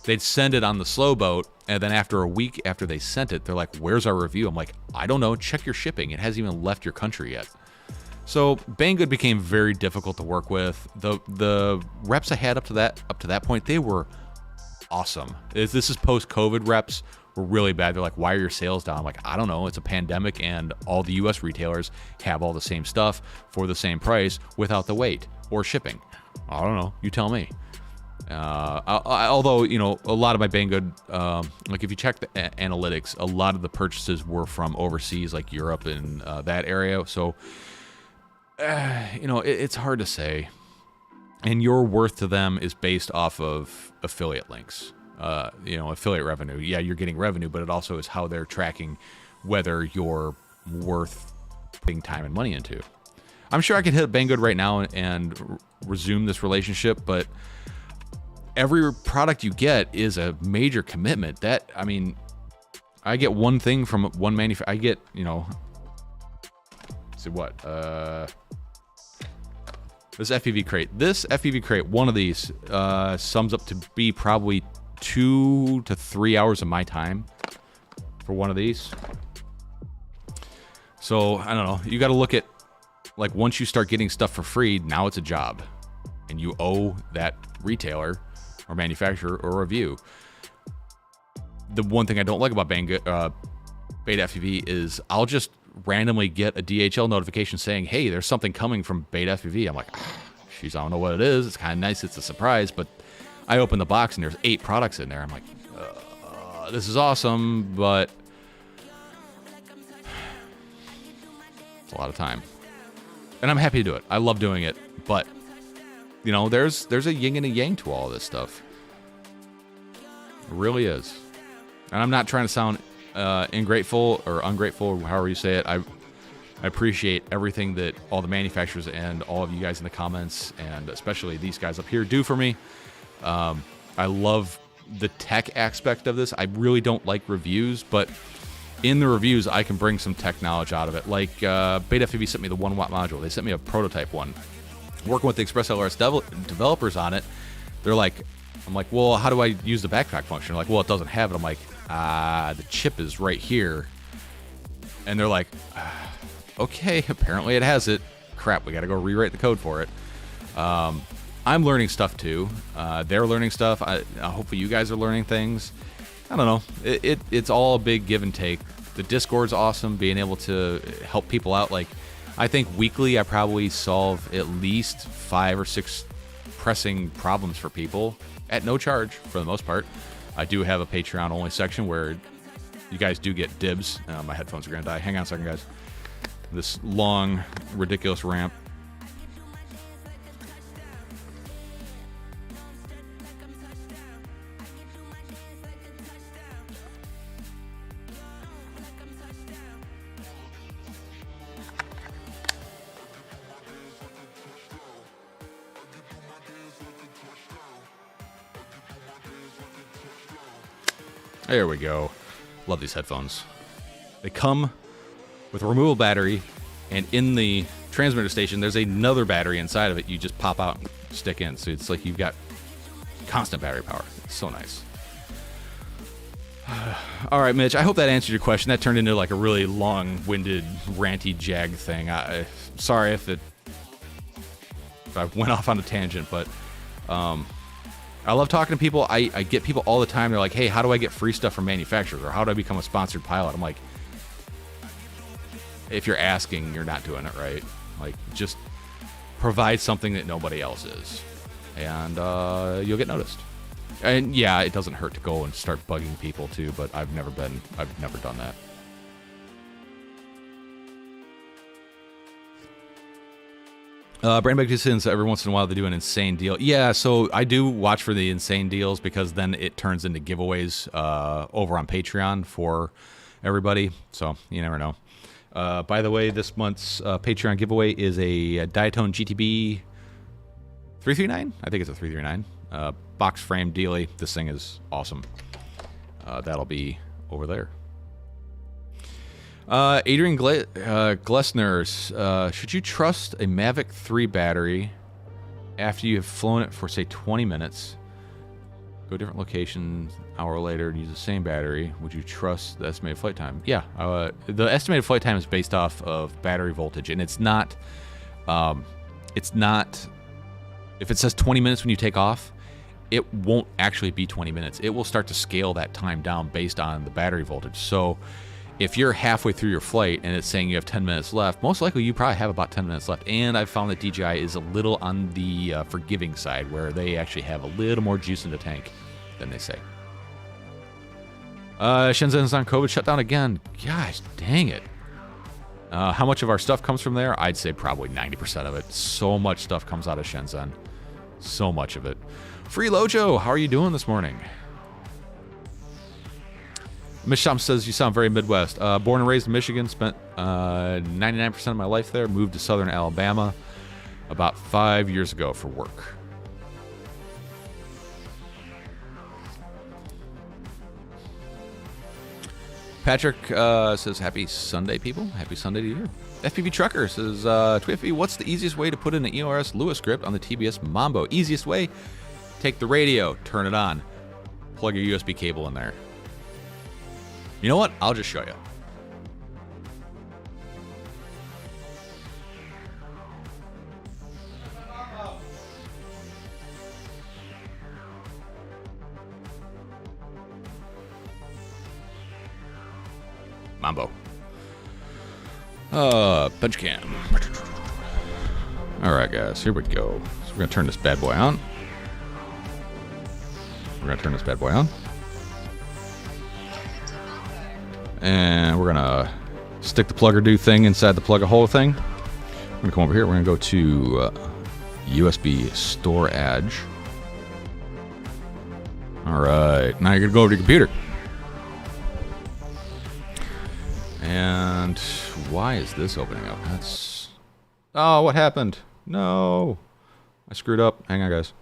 they'd send it on the slow boat, and then after a week after they sent it, they're like, where's our review? I'm like, I don't know. Check your shipping. It hasn't even left your country yet. So Banggood became very difficult to work with. The reps I had up to that point, they were awesome. This is post-COVID reps were really bad. They're like, why are your sales down? I'm like, I don't know. It's a pandemic, and all the US retailers have all the same stuff for the same price without the weight or shipping. I don't know. You tell me. Although, a lot of my Banggood, if you check the analytics, a lot of the purchases were from overseas, like Europe and that area. So, it's hard to say. And your worth to them is based off of affiliate links, affiliate revenue. Yeah, you're getting revenue, but it also is how they're tracking whether you're worth putting time and money into. I'm sure I could hit Banggood right now and resume this relationship, but every product you get is a major commitment. I get one thing from one manufacturer. I get, this FEV crate. This FEV crate, one of these, sums up to be probably 2 to 3 hours of my time for one of these. So, I don't know. You got to look at, once you start getting stuff for free, now it's a job. And you owe that retailer or manufacturer or review. The one thing I don't like about Beta FEV is I'll just randomly get a DHL notification saying, hey, there's something coming from Beta FEV. I'm like, jeez, I don't know what it is. It's kind of nice. It's a surprise. But I open the box and there's 8 products in there. I'm like, this is awesome, but a lot of time. And I'm happy to do it. I love doing it. But, you know, there's a yin and a yang to all this stuff. It really is. And I'm not trying to sound ingrateful or ungrateful, however you say it. I appreciate everything that all the manufacturers and all of you guys in the comments, and especially these guys up here, do for me. I love the tech aspect of this. I really don't like reviews, but in the reviews, I can bring some tech knowledge out of it. Like Beta FPV sent me the 1-watt module. They sent me a prototype one. Working with the Express LRS developers on it, they're like, I'm like, well, how do I use the backpack function? They're like, well, it doesn't have it. I'm like, the chip is right here. And they're like, okay, apparently it has it. Crap, we got to go rewrite the code for it. I'm learning stuff too. They're learning stuff. Hopefully you guys are learning things. I don't know. It's all a big give and take. The Discord's awesome, being able to help people out. Like, I think weekly I probably solve at least 5 or 6 pressing problems for people at no charge for the most part. I do have a Patreon only section where you guys do get dibs. My headphones are going to die. Hang on a second, guys. This long, ridiculous ramp. There we go. Love these headphones. They come with a removable battery, and in the transmitter station, there's another battery inside of it. You just pop out and stick in. So it's like you've got constant battery power. It's so nice. All right, Mitch, I hope that answered your question. That turned into like a really long-winded, ranty jag thing. Sorry if I went off on a tangent, but I love talking to people. I get people all the time. They're like, hey, how do I get free stuff from manufacturers? Or how do I become a sponsored pilot? I'm like, if you're asking, you're not doing it right. Like, just provide something that nobody else is, and you'll get noticed. And yeah, it doesn't hurt to go and start bugging people too, but I've never done that. Brand Big Sins, every once in a while they do an insane deal. Yeah, so I do watch for the insane deals because then it turns into giveaways over on Patreon for everybody. So you never know. By the way, this month's Patreon giveaway is a Diatone GTB 339. I think it's a 339 box frame dealie. This thing is awesome. That'll be over there. Adrian Glessner, should you trust a Mavic 3 battery after you have flown it for, say, 20 minutes, go different locations, hour later, and use the same battery? Would you trust the estimated flight time? Yeah, the estimated flight time is based off of battery voltage, and it's not, if it says 20 minutes when you take off, it won't actually be 20 minutes. It will start to scale that time down based on the battery voltage. So if you're halfway through your flight and it's saying you have 10 minutes left, most likely you probably have about 10 minutes left. And I've found that DJI is a little on the forgiving side, where they actually have a little more juice in the tank than they say. Shenzhen's on COVID shutdown again. Gosh, dang it. How much of our stuff comes from there? I'd say probably 90% of it. So much stuff comes out of Shenzhen. So much of it. Free Lojo, how are you doing this morning? Miss Sham says, you sound very Midwest. Born and raised in Michigan, spent 99% of my life there, moved to southern Alabama about 5 years ago for work. Patrick says, happy Sunday, people. Happy Sunday to you. FPV Trucker says, Twiffy, what's the easiest way to put in an EOS Lua script on the TBS Mambo? Easiest way, take the radio, turn it on, plug your USB cable in there. You know what? I'll just show you. Mambo. Bench cam. Alright, guys, here we go. So we're going to turn this bad boy on. And we're going to stick the plugger do thing inside the plug a hole thing. We're gonna come over here. We're gonna go to USB storage. All right, now you're gonna go over to your computer. And why is this opening up? That's... Oh, what happened? No. I screwed up. Hang on, guys.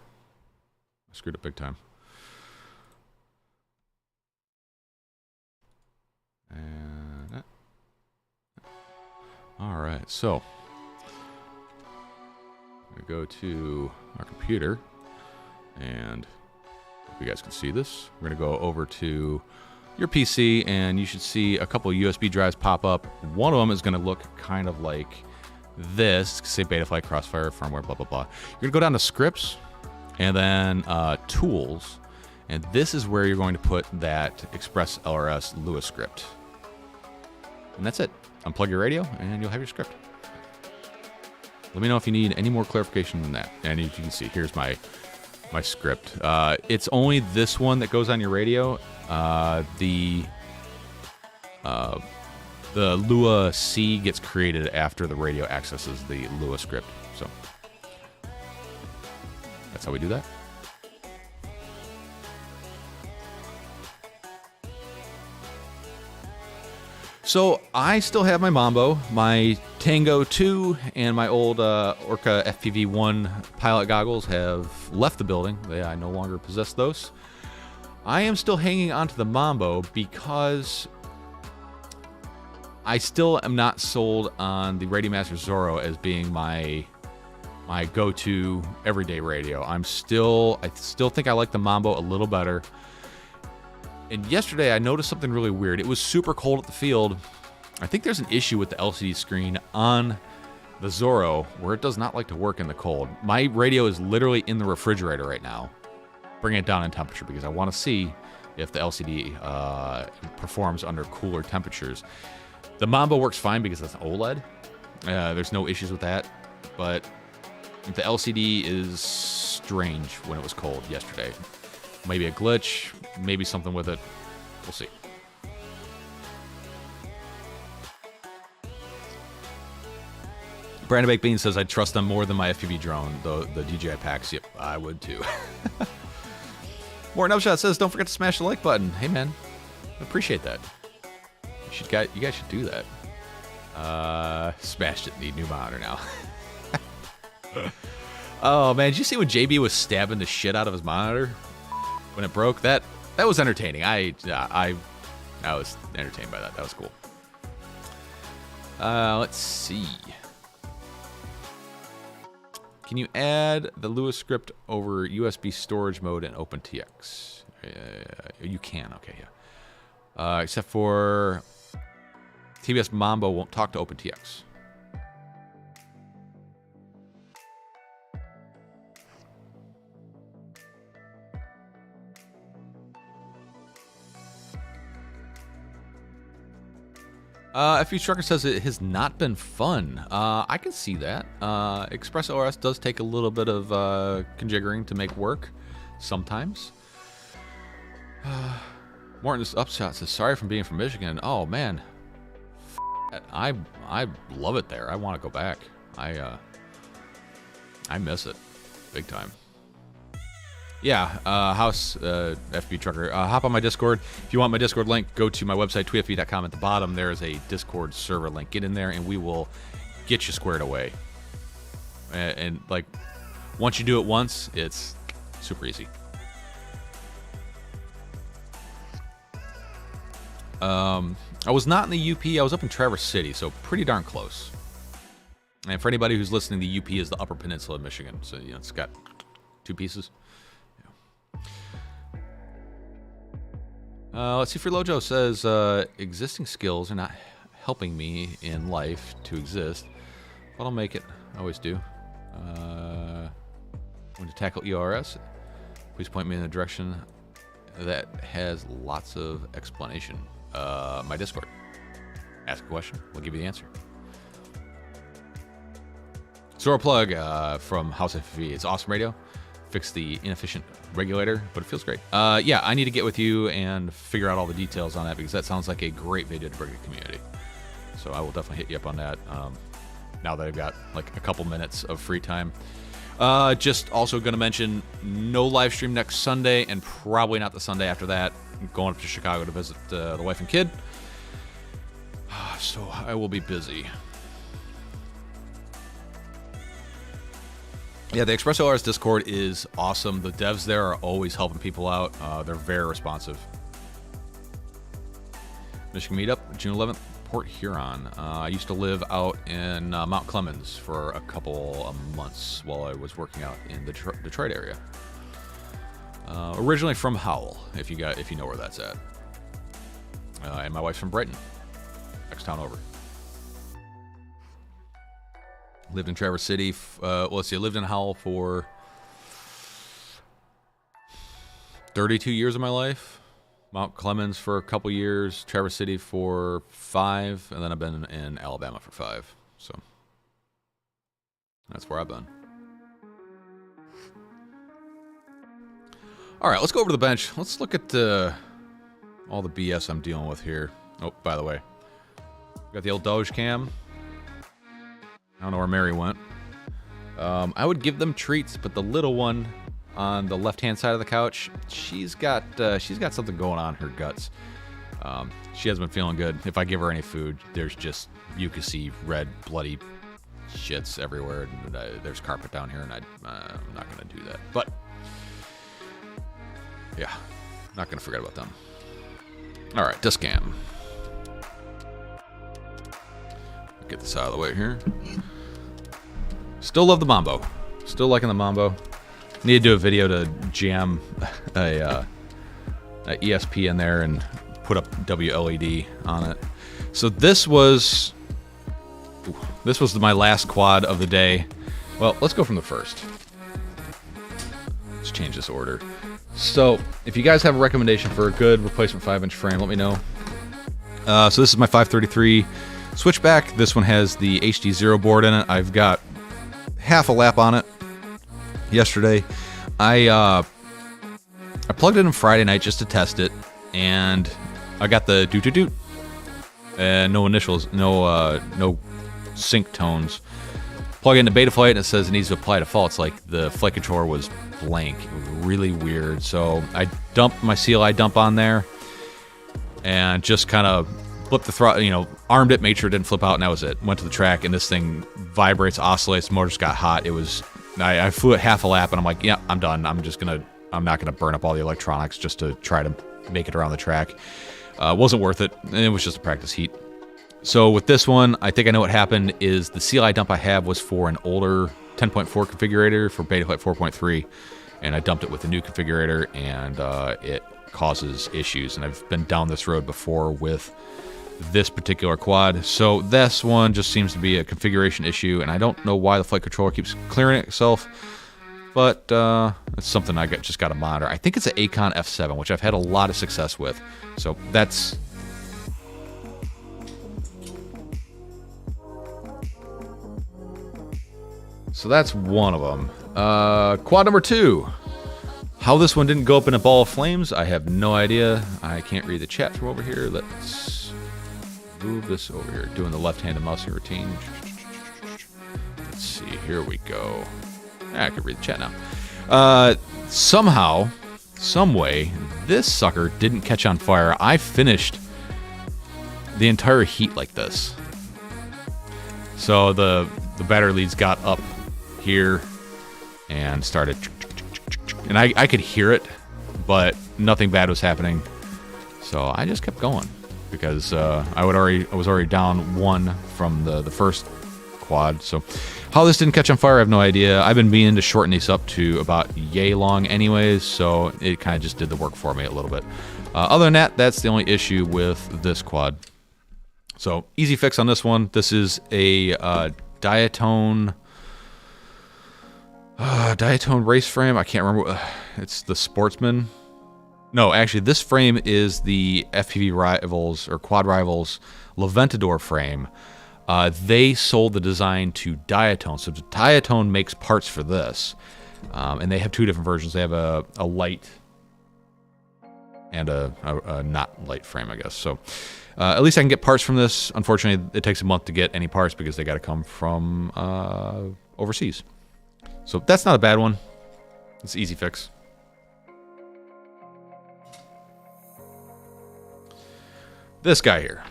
I screwed up big time. And... All right, so... I'm going to go to our computer. And if you guys can see this, we're going to go over to your PC, and you should see a couple of USB drives pop up. One of them is going to look kind of like this, say Betaflight, Crossfire, firmware, blah, blah, blah. You're going to go down to Scripts, and then Tools, and this is where you're going to put that Express LRS Lua script. And that's it. Unplug your radio, and you'll have your script. Let me know if you need any more clarification than that. And as you can see, here's my script. It's only this one that goes on your radio. The Lua C gets created after the radio accesses the Lua script. So that's how we do that. So I still have my Mambo, my Tango 2, and my old Orca FPV-1 pilot goggles have left the building. I no longer possess those. I am still hanging on to the Mambo because I still am not sold on the Radiomaster Zorro as being my go-to everyday radio. I still think I like the Mambo a little better. And yesterday I noticed something really weird. It was super cold at the field. I think there's an issue with the LCD screen on the Zorro where it does not like to work in the cold. My radio is literally in the refrigerator right now, bringing it down in temperature because I want to see if the LCD performs under cooler temperatures. The Mambo works fine because it's an OLED. There's no issues with that. But the LCD is strange when it was cold yesterday. Maybe a glitch, maybe something with it. We'll see. Brandon Baked Bean says, I trust them more than my FPV drone, the DJI packs. Yep, I would too. Morton Upshot says, don't forget to smash the like button. Hey, man. I appreciate that. You guys should do that. Smashed it. Need new monitor now. Oh, man. Did you see when JB was stabbing the shit out of his monitor? When it broke, that was entertaining. I was entertained by that. That was cool. Let's see. Can you add the Lua script over USB storage mode in OpenTX? You can. Okay, yeah. Except for TBS Mambo won't talk to OpenTX. FU Trucker says it has not been fun. I can see that. Express ORS does take a little bit of conjiggering to make work sometimes. Morton's Upshot says, sorry for being from Michigan. Oh, man. I love it there. I want to go back. I miss it big time. Yeah, House FB Trucker. Hop on my Discord. If you want my Discord link, go to my website, tweetfb.com. At the bottom, there is a Discord server link. Get in there, and we will get you squared away. And like, once you do it once, it's super easy. I was not in the UP. I was up in Traverse City, so pretty darn close. And for anybody who's listening, the UP is the Upper Peninsula of Michigan. So, you know, it's got two pieces. Let's see. Freelojo says, existing skills are not helping me in life to exist, but I'll make it. I always do. When to tackle ERS, please point me in a direction that has lots of explanation. My Discord. Ask a question. We'll give you the answer. Zoro plug from House FV. It's awesome radio. Fix the inefficient regulator, but it feels great. Yeah, I need to get with you and figure out all the details on that because that sounds like a great video to bring to the community. So I will definitely hit you up on that now that I've got like a couple minutes of free time. Just also going to mention no live stream next Sunday, and probably not the Sunday after that. I'm going up to Chicago to visit the wife and kid. So I will be busy. Yeah, the Espresso Hours Discord is awesome. The devs there are always helping people out. They're very responsive. Michigan Meetup, June 11th, Port Huron. I used to live out in Mount Clemens for a couple of months while I was working out in the Detroit area. Originally from Howell, if you know where that's at. And my wife's from Brighton, next town over. Lived in Traverse City. Let's see. I lived in Howell for 32 years of my life. Mount Clemens for a couple years. Traverse City for 5. And then I've been in Alabama for 5. So that's where I've been. All right, let's go over to the bench. Let's look at all the BS I'm dealing with here. Oh, by the way, got the old Doge cam. I don't know where Mary went. I would give them treats, but the little one on the left-hand side of the couch, she's got something going on in her guts. She hasn't been feeling good. If I give her any food, there's just, you can see red, bloody shits everywhere. And there's carpet down here, and I'm not going to do that. But, yeah, not going to forget about them. All right, disc cam. Get this out of the way here. Still love the Mambo. Still liking the Mambo. Need to do a video to jam a ESP in there and put up WLED on it. So this was my last quad of the day. Well, let's go from the first. Let's change this order. So if you guys have a recommendation for a good replacement 5-inch frame, let me know. So this is my 533 Switchback. This one has the HD0 board in it. I've got half a lap on it. Yesterday, I plugged it in Friday night just to test it, and I got the doot doot doot, and no initials, no sync tones. Plug into Betaflight, and it says it needs to apply defaults. Like the flight controller was blank. It was really weird. So I dumped my CLI dump on there, and just kind of flipped the throttle, armed it, made sure it didn't flip out, and that was it. Went to the track, and this thing vibrates, oscillates, the motor just got hot. It was, I flew it half a lap, and I'm like, yeah, I'm done. I'm not gonna burn up all the electronics just to try to make it around the track. Wasn't worth it, and it was just a practice heat. So with this one, I think I know what happened is the CLI dump I have was for an older 10.4 configurator for Betaflight 4.3, and I dumped it with the new configurator, and it causes issues. And I've been down this road before with this particular quad. So this one just seems to be a configuration issue, and I don't know why the flight controller keeps clearing itself, but it's something I just got to monitor. I think it's an Acon F7, which I've had a lot of success with. So that's one of them. Quad number 2. How this one didn't go up in a ball of flames, I have no idea. I can't read the chat from over here. Let's move this over here. Doing the left-handed mousing routine. Let's see. Here we go. I can read the chat now. Somehow, some way, this sucker didn't catch on fire. I finished the entire heat like this. So the battery leads got up here and started, and I could hear it, but nothing bad was happening. So I just kept going because I was already down 1 from the first quad. So how this didn't catch on fire, I have no idea. I've been meaning to shorten these up to about yay long anyways, so it kind of just did the work for me a little bit. Other than that, that's the only issue with this quad. So easy fix on this one. This is a Diatone race frame. I can't remember. It's the Sportsman. No, actually, this frame is the FPV Rivals or Quad Rivals Leventador frame. They sold the design to Diatone. So Diatone makes parts for this. And they have 2 different versions. They have a light and a not light frame, I guess. So at least I can get parts from this. Unfortunately, it takes a month to get any parts because they got to come from overseas. So that's not a bad one. It's an easy fix. This guy here.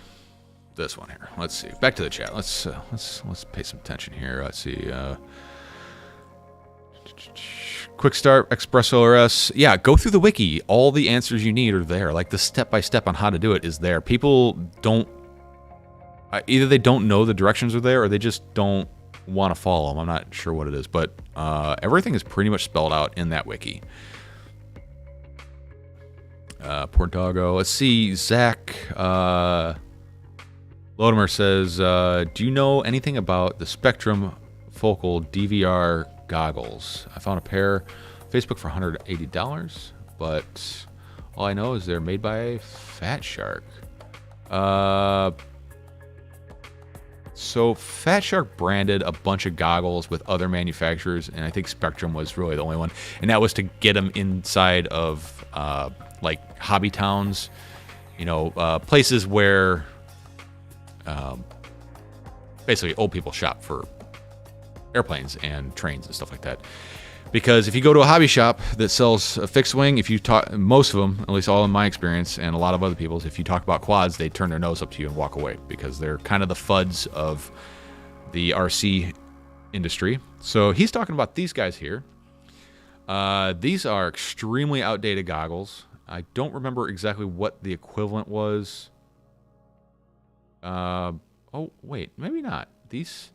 This one here. Let's see. Back to the chat. Let's pay some attention here. Let's see. Quick start, Espresso RS. Yeah, go through the wiki. All the answers you need are there. Like the step-by-step on how to do it is there. People don't... either they don't know the directions are there or they just don't want to follow them. I'm not sure what it is. But everything is pretty much spelled out in that wiki. Portago. Let's see. Zach Lotimer says, do you know anything about the Spectrum Focal DVR goggles? I found a pair on Facebook for $180, but all I know is they're made by Fat Shark. So Fat Shark branded a bunch of goggles with other manufacturers, and I think Spectrum was really the only one, and that was to get them inside of like hobby towns, you know, places where basically old people shop for airplanes and trains and stuff like that. Because if you go to a hobby shop that sells a fixed wing, if you talk, most of them, at least all in my experience, and a lot of other people's, if you talk about quads, they turn their nose up to you and walk away because they're kind of the FUDs of the RC industry. So he's talking about these guys here. These are extremely outdated goggles. I don't remember exactly what the equivalent was. Oh, wait, maybe not. These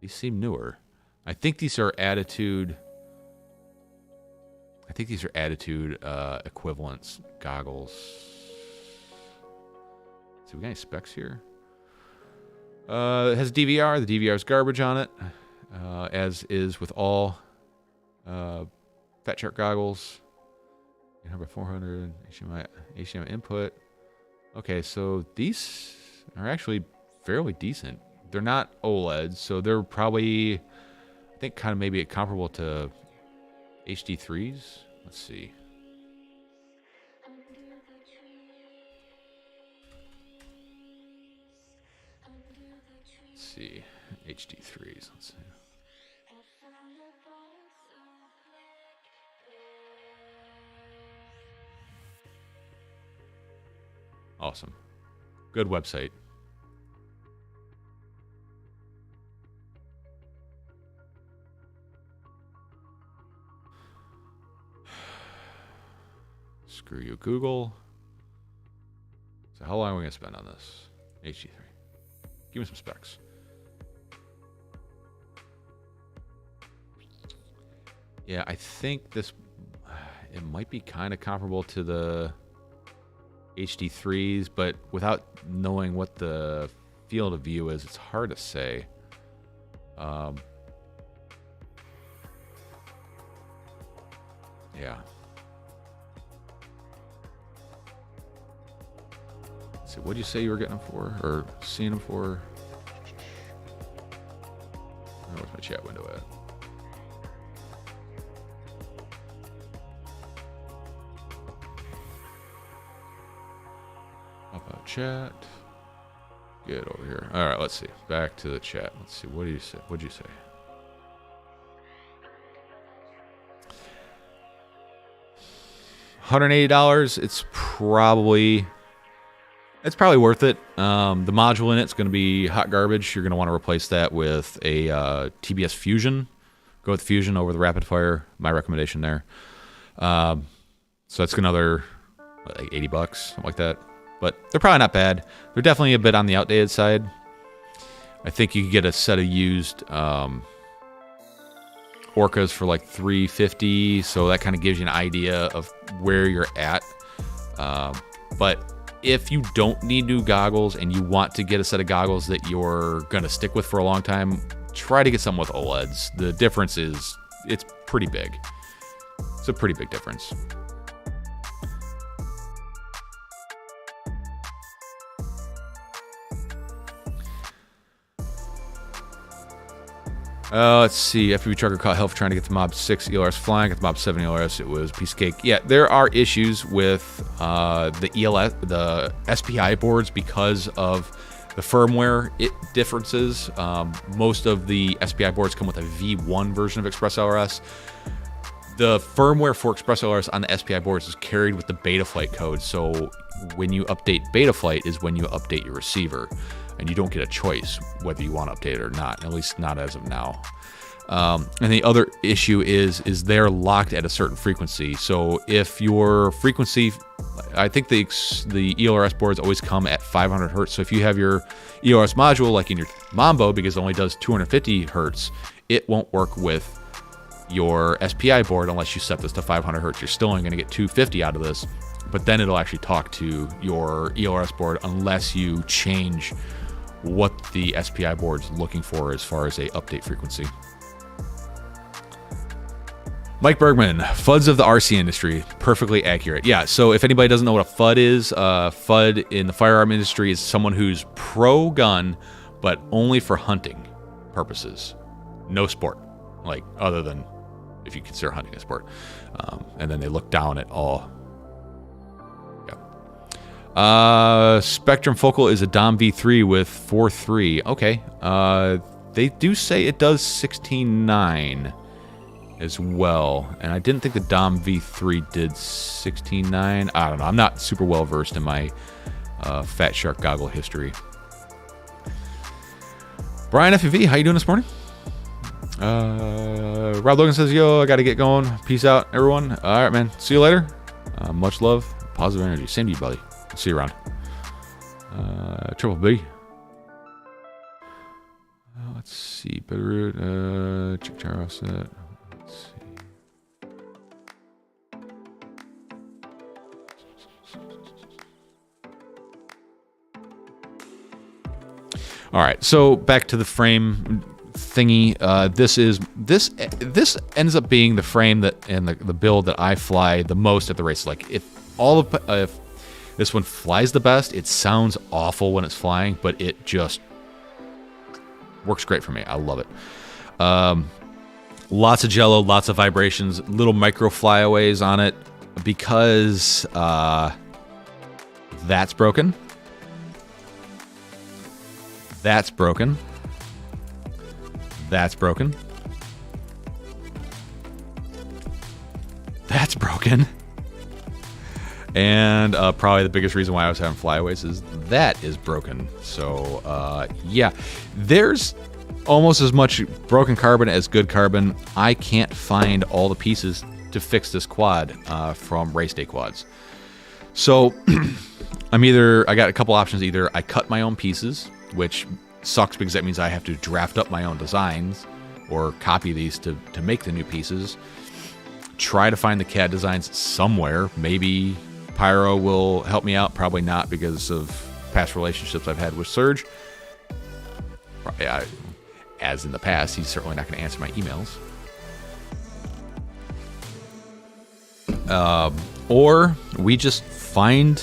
seem newer. I think these are Attitude. I think these are Attitude equivalents goggles. So we got any specs here? It has DVR. The DVR is garbage on it, as is with all Fat Shark goggles. 400 HDMI input. Okay, so these are actually fairly decent. They're not OLEDs, so they're probably, I think, kind of maybe comparable to HD3s. Let's see. Let's see. HD3s. Let's see. Awesome. Good website. Screw you, Google. So how long are we going to spend on this? HD3. Give me some specs. Yeah, I think this... it might be kind of comparable to the HD3s, but without knowing what the field of view is, it's hard to say. Yeah. So what did you say you were getting them for, or seeing them for? Where's my chat window at? Chat. Get over here. All right, let's see. Back to the chat. Let's see. What do you say? What'd you say? $180. It's probably worth it. The module in it's going to be hot garbage. You're going to want to replace that with a TBS Fusion. Go with Fusion over the Rapid Fire. My recommendation there. So that's another like $80, something like that. But they're probably not bad. They're definitely a bit on the outdated side. I think you could get a set of used Orcas for like $350, so that kind of gives you an idea of where you're at. But if you don't need new goggles and you want to get a set of goggles that you're going to stick with for a long time, try to get some with OLEDs. The difference is, it's pretty big. It's a pretty big difference. Let's see. FPV trucker caught hell for trying to get the Mob 6 ELRS flying. Got the Mob 7 ELRS. It was a piece of cake. Yeah, there are issues with the SPI boards because of the firmware differences. Most of the SPI boards come with a V1 version of Express LRS. The firmware for Express LRS on the SPI boards is carried with the Betaflight code. So when you update Betaflight is when you update your receiver. And you don't get a choice whether you want to update it or not, at least not as of now. And the other issue is they're locked at a certain frequency. So if your frequency, I think the ELRS boards always come at 500 hertz. So if you have your ELRS module, like in your Mambo, because it only does 250 hertz, it won't work with your SPI board unless you set this to 500 hertz. You're still only going to get 250 out of this, but then it'll actually talk to your ELRS board unless you change what the SPI board's looking for as far as a update frequency. Mike Bergman, FUDs of the RC industry, perfectly accurate. Yeah, so if anybody doesn't know what a FUD is, FUD in the firearm industry is someone who's pro-gun, but only for hunting purposes. No sport, like other than if you consider hunting a sport. And then they look down at all. Spectrum Focal is a Dom V3 with 4.3. Okay. They do say it does 16.9 as well. And I didn't think the Dom V3 did 16.9. I don't know. I'm not super well versed in my Fat Shark goggle history. Brian FEV, how you doing this morning? Rob Logan says, yo, I got to get going. Peace out, everyone. All right, man. See you later. Much love. Positive energy. Same to you, buddy. See you around. Triple B. Let's see. Bitterroot. Chick Char offset. Let's see. All right. So back to the frame thingy. This ends up being the frame that and the build that I fly the most at the races. Like if this one flies the best, it sounds awful when it's flying, but it just works great for me. I love it. Lots of jello, lots of vibrations, little micro flyaways on it because that's broken. That's broken. That's broken. That's broken. And probably the biggest reason why I was having flyaways is that is broken. So, yeah, there's almost as much broken carbon as good carbon. I can't find all the pieces to fix this quad from race day quads. So, I got a couple options. Either I cut my own pieces, which sucks because that means I have to draft up my own designs or copy these to make the new pieces. Try to find the CAD designs somewhere. Maybe Pyro will help me out. Probably not because of past relationships I've had with Serge. As in the past, he's certainly not going to answer my emails. Or we just find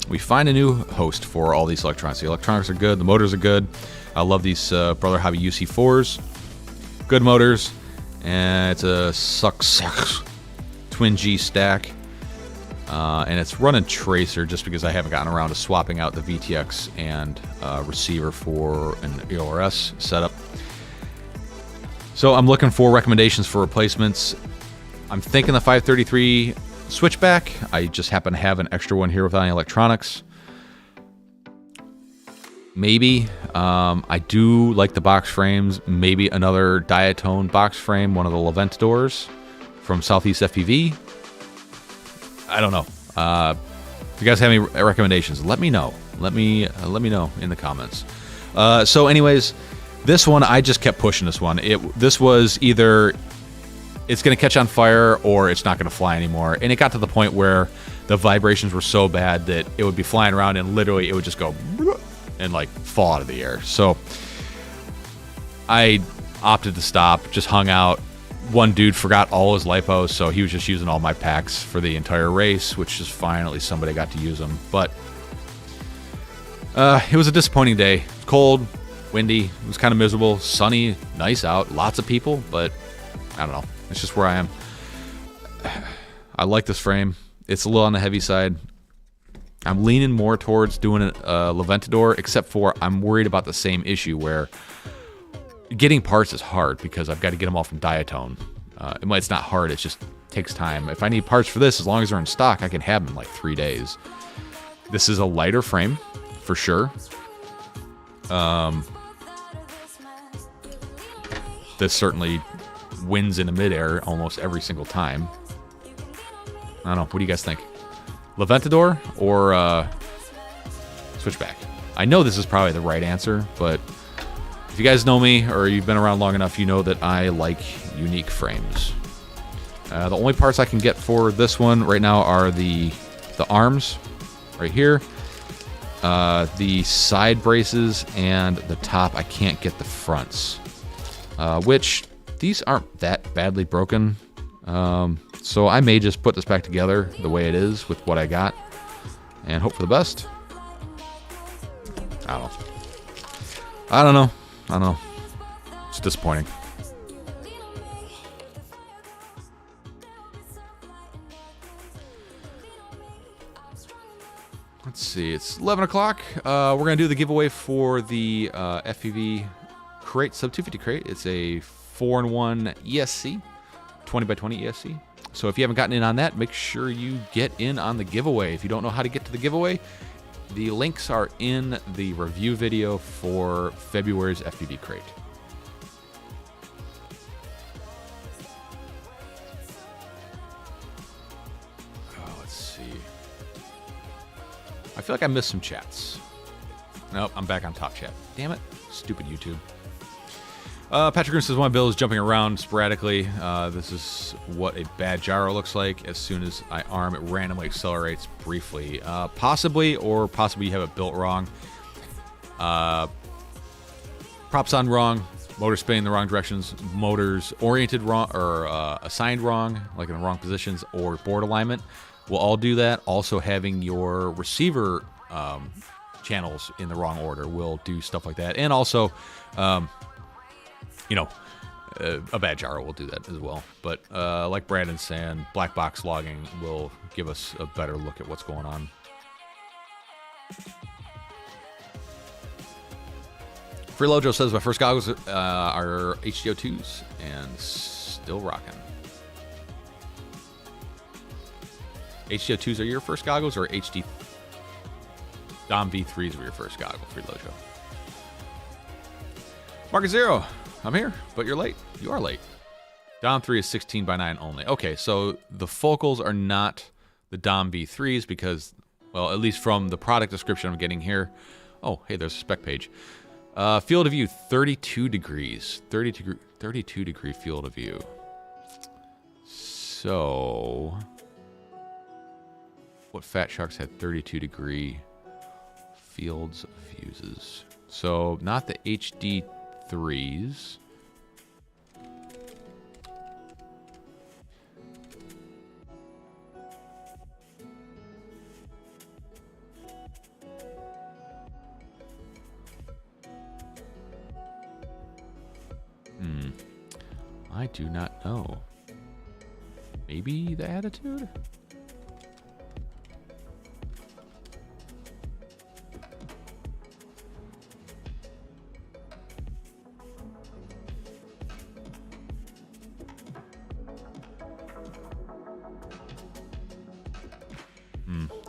a new host for all these electronics. The electronics are good. The motors are good. I love these Brother Hobby UC4s. Good motors. And it's a success Twin G stack. And it's running Tracer just because I haven't gotten around to swapping out the VTX and receiver for an ELRS setup. So I'm looking for recommendations for replacements. I'm thinking the 533 switchback. I just happen to have an extra one here without any electronics. Maybe. I do like the box frames. Maybe another diatone box frame, one of the Levent doors from Southeast FPV. I don't know. If you guys have any recommendations, let me know. Let me know in the comments. So anyways, this one, I just kept pushing this one. This was either it's going to catch on fire or it's not going to fly anymore. And it got to the point where the vibrations were so bad that it would be flying around and literally it would just go and like fall out of the air. So I opted to stop, just hung out. One dude forgot all his lipos, so he was just using all my packs for the entire race, which is fine. At least somebody got to use them. But it was a disappointing day. Cold, windy. It was kind of miserable. Sunny, nice out. Lots of people, but I don't know. It's just where I am. I like this frame. It's a little on the heavy side. I'm leaning more towards doing a Levantador, except for I'm worried about the same issue where getting parts is hard because I've got to get them all from Diatone. It's not hard, it just takes time. If I need parts for this, as long as they're in stock, I can have them in like 3 days. This is a lighter frame, for sure. This certainly wins in the midair almost every single time. I don't know, what do you guys think? Levantador or Switchback? I know this is probably the right answer, but if you guys know me or you've been around long enough, you know that I like unique frames. The only parts I can get for this one right now are the arms right here, the side braces, and the top. I can't get the fronts, which these aren't that badly broken. So I may just put this back together the way it is with what I got and hope for the best. I don't know. It's disappointing. Let's see. It's 11 o'clock. We're going to do the giveaway for the FPV crate, sub 250 crate. It's a 4-in-1 ESC, 20 by 20 ESC. So if you haven't gotten in on that, make sure you get in on the giveaway. If you don't know how to get to the giveaway, the links are in the review video for February's FPV crate. Oh, let's see. I feel like I missed some chats. Nope, I'm back on top chat. Damn it. Stupid YouTube. Patrick Green says, my bill is jumping around sporadically. This is what a bad gyro looks like. As soon as I arm, it randomly accelerates briefly. Possibly you have it built wrong. Props on wrong. Motor spinning in the wrong directions. Motors oriented wrong or assigned wrong, like in the wrong positions, or board alignment will all do that. Also, having your receiver channels in the wrong order will do stuff like that. And also, a bad gyro will do that as well. But like Brandon's saying, black box logging will give us a better look at what's going on. Freelojo says, my first goggles are HDO2s and still rocking. HDO2s are your first goggles, or HD Dom V3s were your first goggle, Freelojo? Market Zero, I'm here, but you're late. You are late. Dom 3 is 16 by 9 only. Okay, so the focals are not the Dom V3s because, well, at least from the product description I'm getting here. Oh, hey, there's a spec page. Field of view, 32 degrees. 32 degree field of view. So, what Fat Sharks had 32 degree fields of views? So, not the HD3s. I do not know. Maybe the attitude?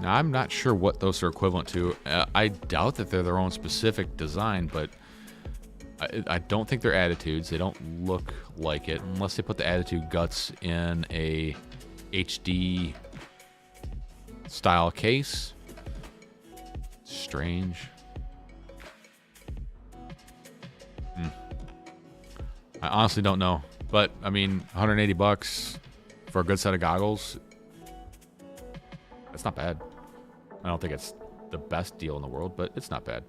Now, I'm not sure what those are equivalent to. I doubt that they're their own specific design, but I don't think they're attitudes. They don't look like it unless they put the attitude guts in a HD style case. Strange. I honestly don't know, but I mean, 180 bucks for a good set of goggles. That's not bad. I don't think it's the best deal in the world, but it's not bad.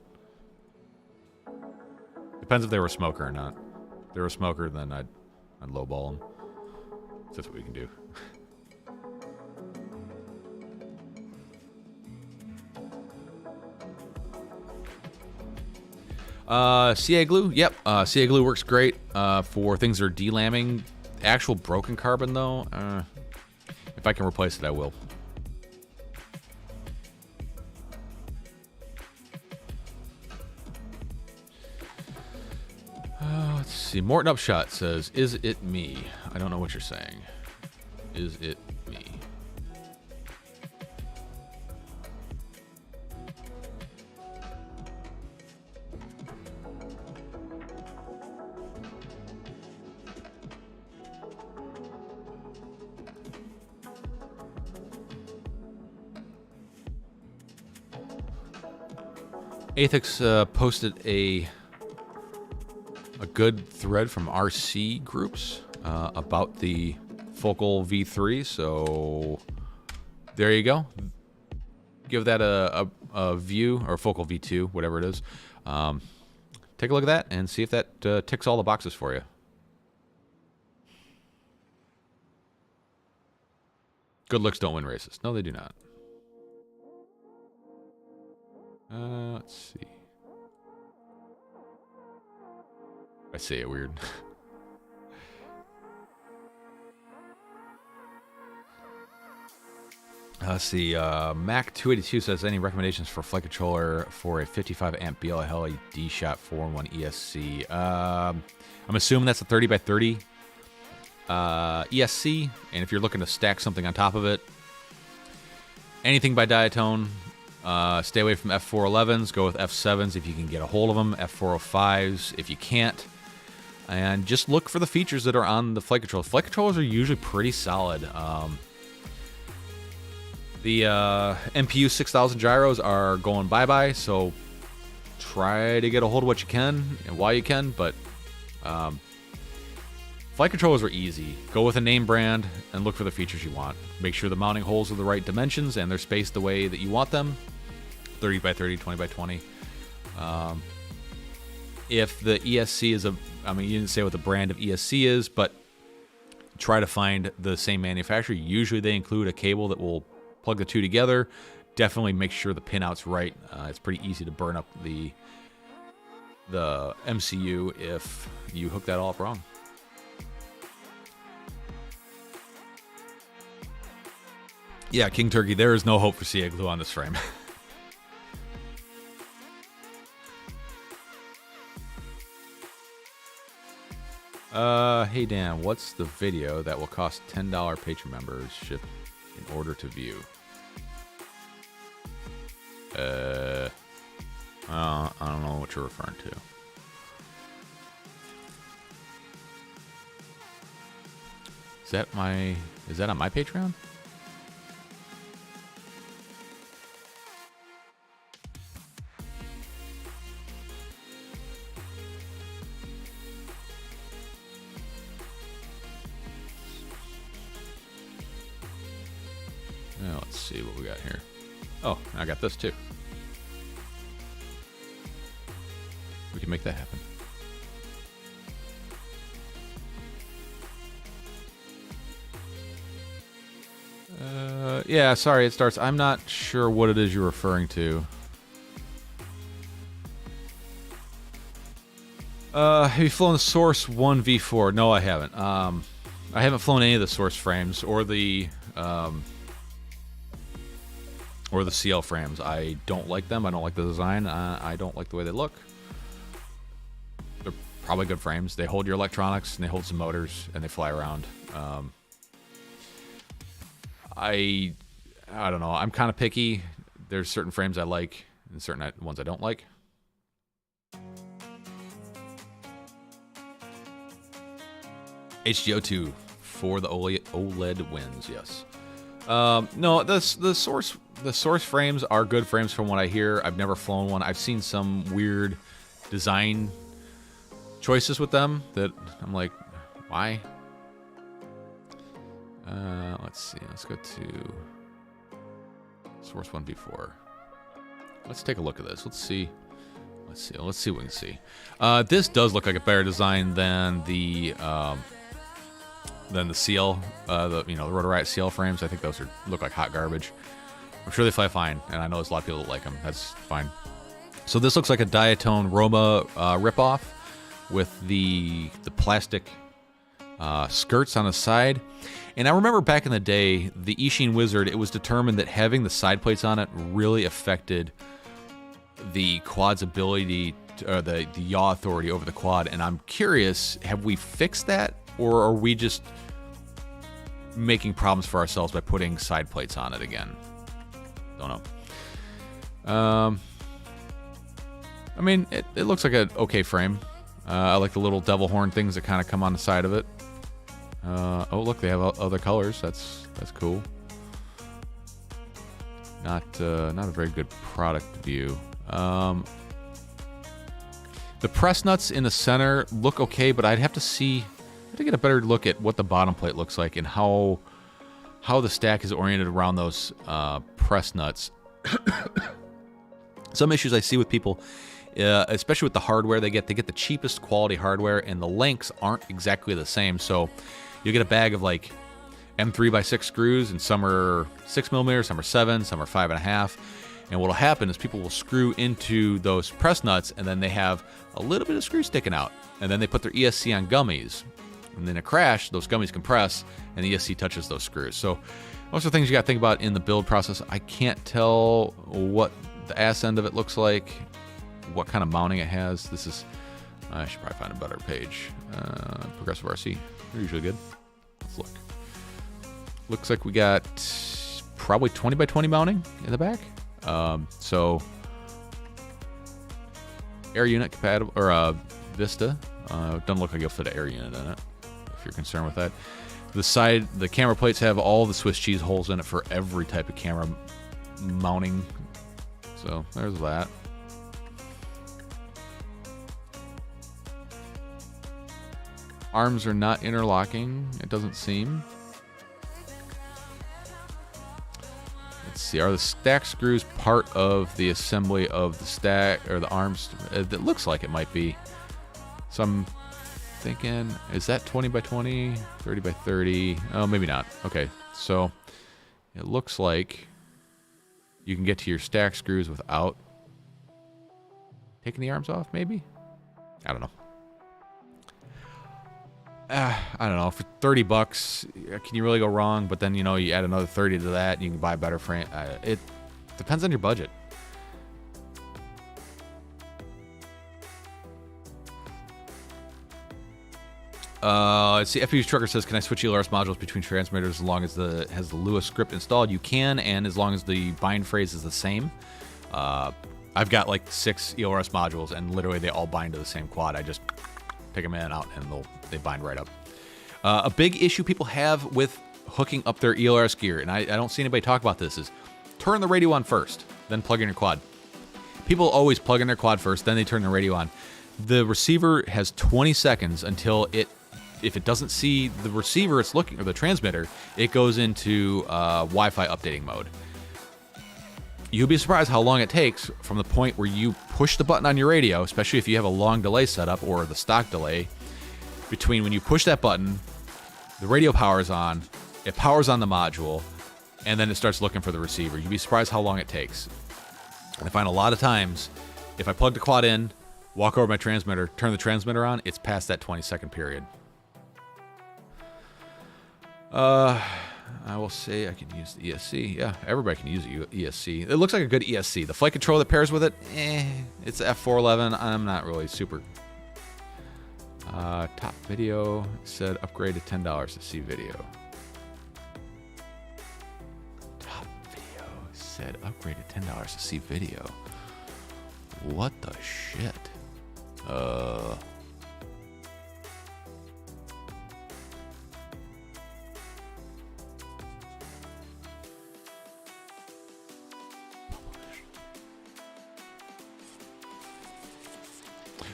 Depends if they were a smoker or not. If they were a smoker, then I'd lowball them. That's what we can do. CA glue, yep. CA glue works great for things that are delamming. Actual broken carbon, though, if I can replace it, I will. Let's see. Morton Upshot says, "Is it me?" I don't know what you're saying. Is it me? Athix posted a good thread from RC groups about the Focal V3, so there you go. Give that a view, or Focal V2, whatever it is. Take a look at that and see if that ticks all the boxes for you. Good looks don't win races. No, they do not. Let's see. I say it weird. Let's see. Mac282 says, any recommendations for flight controller for a 55 amp BLA LED shot 4-in-1 ESC? I'm assuming that's a 30 by 30 ESC, and if you're looking to stack something on top of it, anything by Diatone. Stay away from F411s. Go with F7s if you can get a hold of them. F405s if you can't. And just look for the features that are on the flight controllers. Flight controllers are usually pretty solid. The MPU 6000 gyros are going bye-bye, so try to get a hold of what you can and while you can. But flight controllers are easy. Go with a name brand and look for the features you want. Make sure the mounting holes are the right dimensions and they're spaced the way that you want them. 30 by 30, 20 by 20. If the ESC is I mean, you didn't say what the brand of ESC is, but try to find the same manufacturer. Usually they include a cable that will plug the two together. Definitely make sure the pinout's right. It's pretty easy to burn up the MCU if you hook that all up wrong. Yeah, King Turkey, there is no hope for CA glue on this frame. Hey Dan, what's the video that will cost $10 Patreon membership in order to view? I don't know what you're referring to. Is that on my Patreon? Now let's see what we got here. Oh, I got this too. We can make that happen. Yeah, sorry, it starts. I'm not sure what it is you're referring to. Have you flown the Source 1 V4? No, I haven't. I haven't flown any of the Source frames or the CL frames. I don't like them. I don't like the design. I don't like the way they look. They're probably good frames. They hold your electronics and they hold some motors and they fly around. I don't know. I'm kind of picky. There's certain frames I like and certain ones I don't like. HGO2 for the OLED wins, yes. No, the Source frames are good frames from what I hear. I've never flown one. I've seen some weird design choices with them that I'm like, why? Let's see. Let's go to Source 1v4. Let's take a look at this. Let's see what we can see. This does look like a better design than the CL, the Rotor Riot CL frames. I think those look like hot garbage. I'm sure they fly fine, and I know there's a lot of people that like them. That's fine. So this looks like a Diatone Roma ripoff with the plastic skirts on the side. And I remember back in the day, the Ishin Wizard, it was determined that having the side plates on it really affected the quad's ability, or the yaw authority over the quad. And I'm curious, have we fixed that, or are we just making problems for ourselves by putting side plates on it again? Don't know. I mean, it looks like an okay frame. I like the little devil horn things that kind of come on the side of it. Oh, look, they have other colors. That's cool. Not a very good product view. The press nuts in the center look okay, but I'd have to get a better look at what the bottom plate looks like and how the stack is oriented around those press nuts. Some issues I see with people, especially with the hardware they get the cheapest quality hardware, and the lengths aren't exactly the same. So you get a bag of like M3x6 screws, and some are 6mm, some are 7, some are 5.5. And what'll happen is people will screw into those press nuts, and then they have a little bit of screw sticking out. And then they put their ESC on gummies. And in a crash, those gummies compress, and the ESC touches those screws. So most of the things you got to think about in the build process. I can't tell what the ass end of it looks like, what kind of mounting it has. This is, I should probably find a better page. Progressive RC, they're usually good. Let's look. Looks like we got probably 20x20 mounting in the back. So air unit compatible, or Vista. Doesn't look like you'll fit an air unit in it, if you're concerned with that. The camera plates have all the Swiss cheese holes in it for every type of camera mounting. So there's that. Arms are not interlocking, it doesn't seem. Let's see, are the stack screws part of the assembly of the stack, or the arms? It looks like it might be. So I'm thinking, is that 20x20, 30x30? Oh, maybe not. Okay, so it looks like you can get to your stack screws without taking the arms off, maybe? I don't know. I don't know. For $30, can you really go wrong? But then, you add another 30 to that, and you can buy a better frame. It depends on your budget. Let's see. FPU's Trucker says, can I switch ELRS modules between transmitters as long as it has the Lewis script installed? You can, and as long as the bind phrase is the same. I've got like 6 ELRS modules, and literally they all bind to the same quad. I just take them in and out, and they bind right up. A big issue people have with hooking up their ELRS gear, and I don't see anybody talk about this, is turn the radio on first, then plug in your quad. People always plug in their quad first, then they turn the radio on. The receiver has 20 seconds until if it doesn't see the receiver it's looking, or the transmitter, it goes into Wi-Fi updating mode. You'll be surprised how long it takes from the point where you push the button on your radio, especially if you have a long delay setup or the stock delay, between when you push that button, the radio powers on, it powers on the module, and then it starts looking for the receiver. You'd be surprised how long it takes. And I find a lot of times, if I plug the quad in, walk over my transmitter, turn the transmitter on, it's past that 20-second period. I will say I can use the ESC. Yeah, everybody can use ESC. It looks like a good ESC. The flight controller that pairs with it, it's F411. I'm not really super. Top Video said upgrade to $10 to see video. Top Video said upgrade to $10 to see video. What the shit?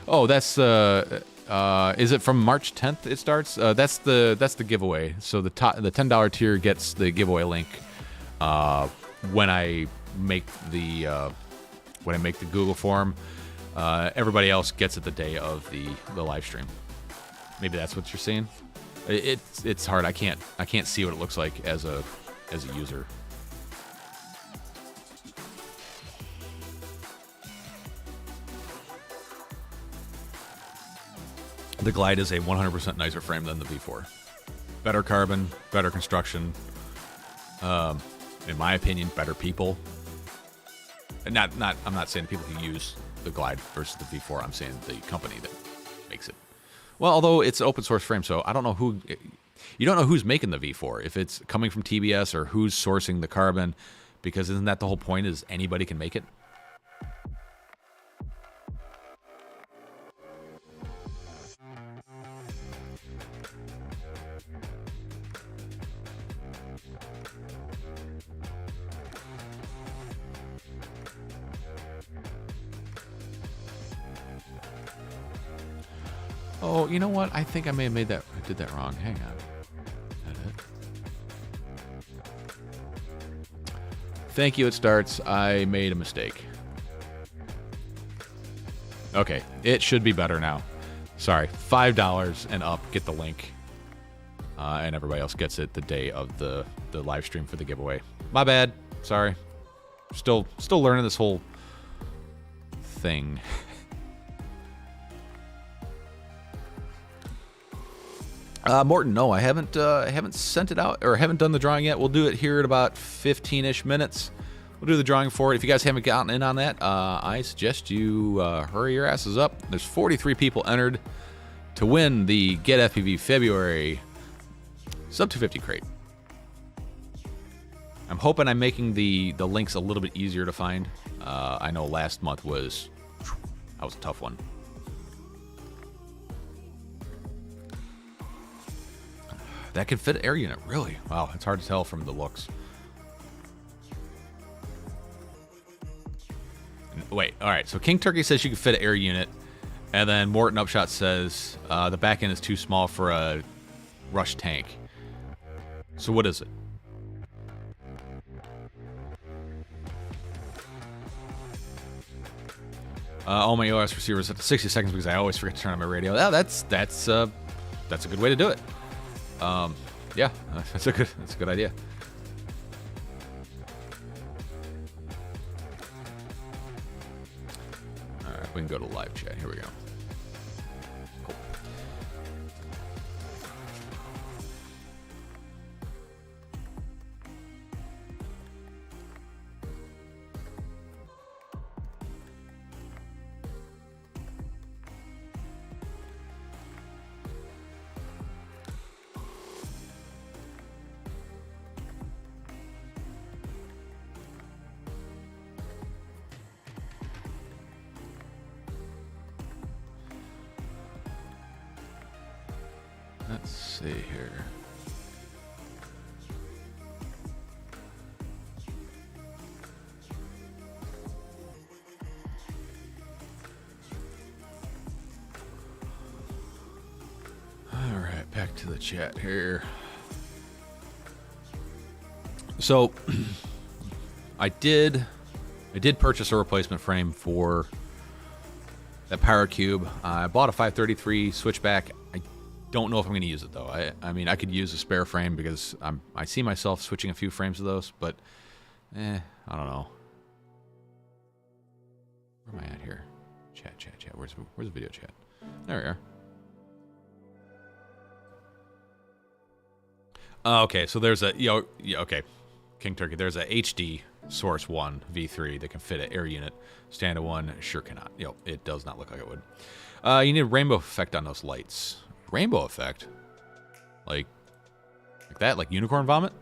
Oh, that's is it from March 10th it starts? That's the giveaway. So the $10 tier gets the giveaway link when I make the Google form. Everybody else gets it the day of the live stream. Maybe that's what you're seeing. It's hard. I can't see what it looks like as a user. The Glide is a 100% nicer frame than the V4. Better carbon, better construction. In my opinion, better people. And I'm not saying the people who use the Glide versus the V4. I'm saying the company that makes it. Well, although it's an open source frame, so I don't know who. You don't know who's making the V4. If it's coming from TBS or who's sourcing the carbon, because isn't that the whole point? Is anybody can make it? Oh, you know what? I think I may have did that wrong. Hang on. Edit. Thank you, it starts. I made a mistake. Okay, it should be better now. Sorry, $5 and up, get the link. And everybody else gets it the day of the live stream for the giveaway. My bad. Sorry. Still learning this whole thing. Morton, no, I haven't sent it out or haven't done the drawing yet. We'll do it here in about 15-ish minutes. We'll do the drawing for it. If you guys haven't gotten in on that, I suggest you hurry your asses up. There's 43 people entered to win the Get FPV February Sub 250 crate. I'm hoping I'm making the links a little bit easier to find. I know last month was a tough one. That can fit an air unit, really. Wow, it's hard to tell from the looks. Wait, all right. So King Turkey says you can fit an air unit, and then Morton Upshot says the back end is too small for a rush tank. So what is it? All my OS receivers at 60 seconds because I always forget to turn on my radio. Oh, that's a good way to do it. Yeah, that's a good idea. All right, we can go to live chat. Here we go. Cool. Let's see here. All right, back to the chat here. So, I did purchase a replacement frame for that Power Cube. I bought a 533 switchback. I don't know if I'm going to use it though. I mean, I could use a spare frame because I see myself switching a few frames of those, but I don't know. Where am I at here? Chat. Where's the video chat? There we are. Okay, so there's a okay, King Turkey. There's a HD Source 1 V3 that can fit an air unit. Standard one sure cannot. It does not look like it would. You need a rainbow effect on those lights. Rainbow effect? Like that? Like unicorn vomit?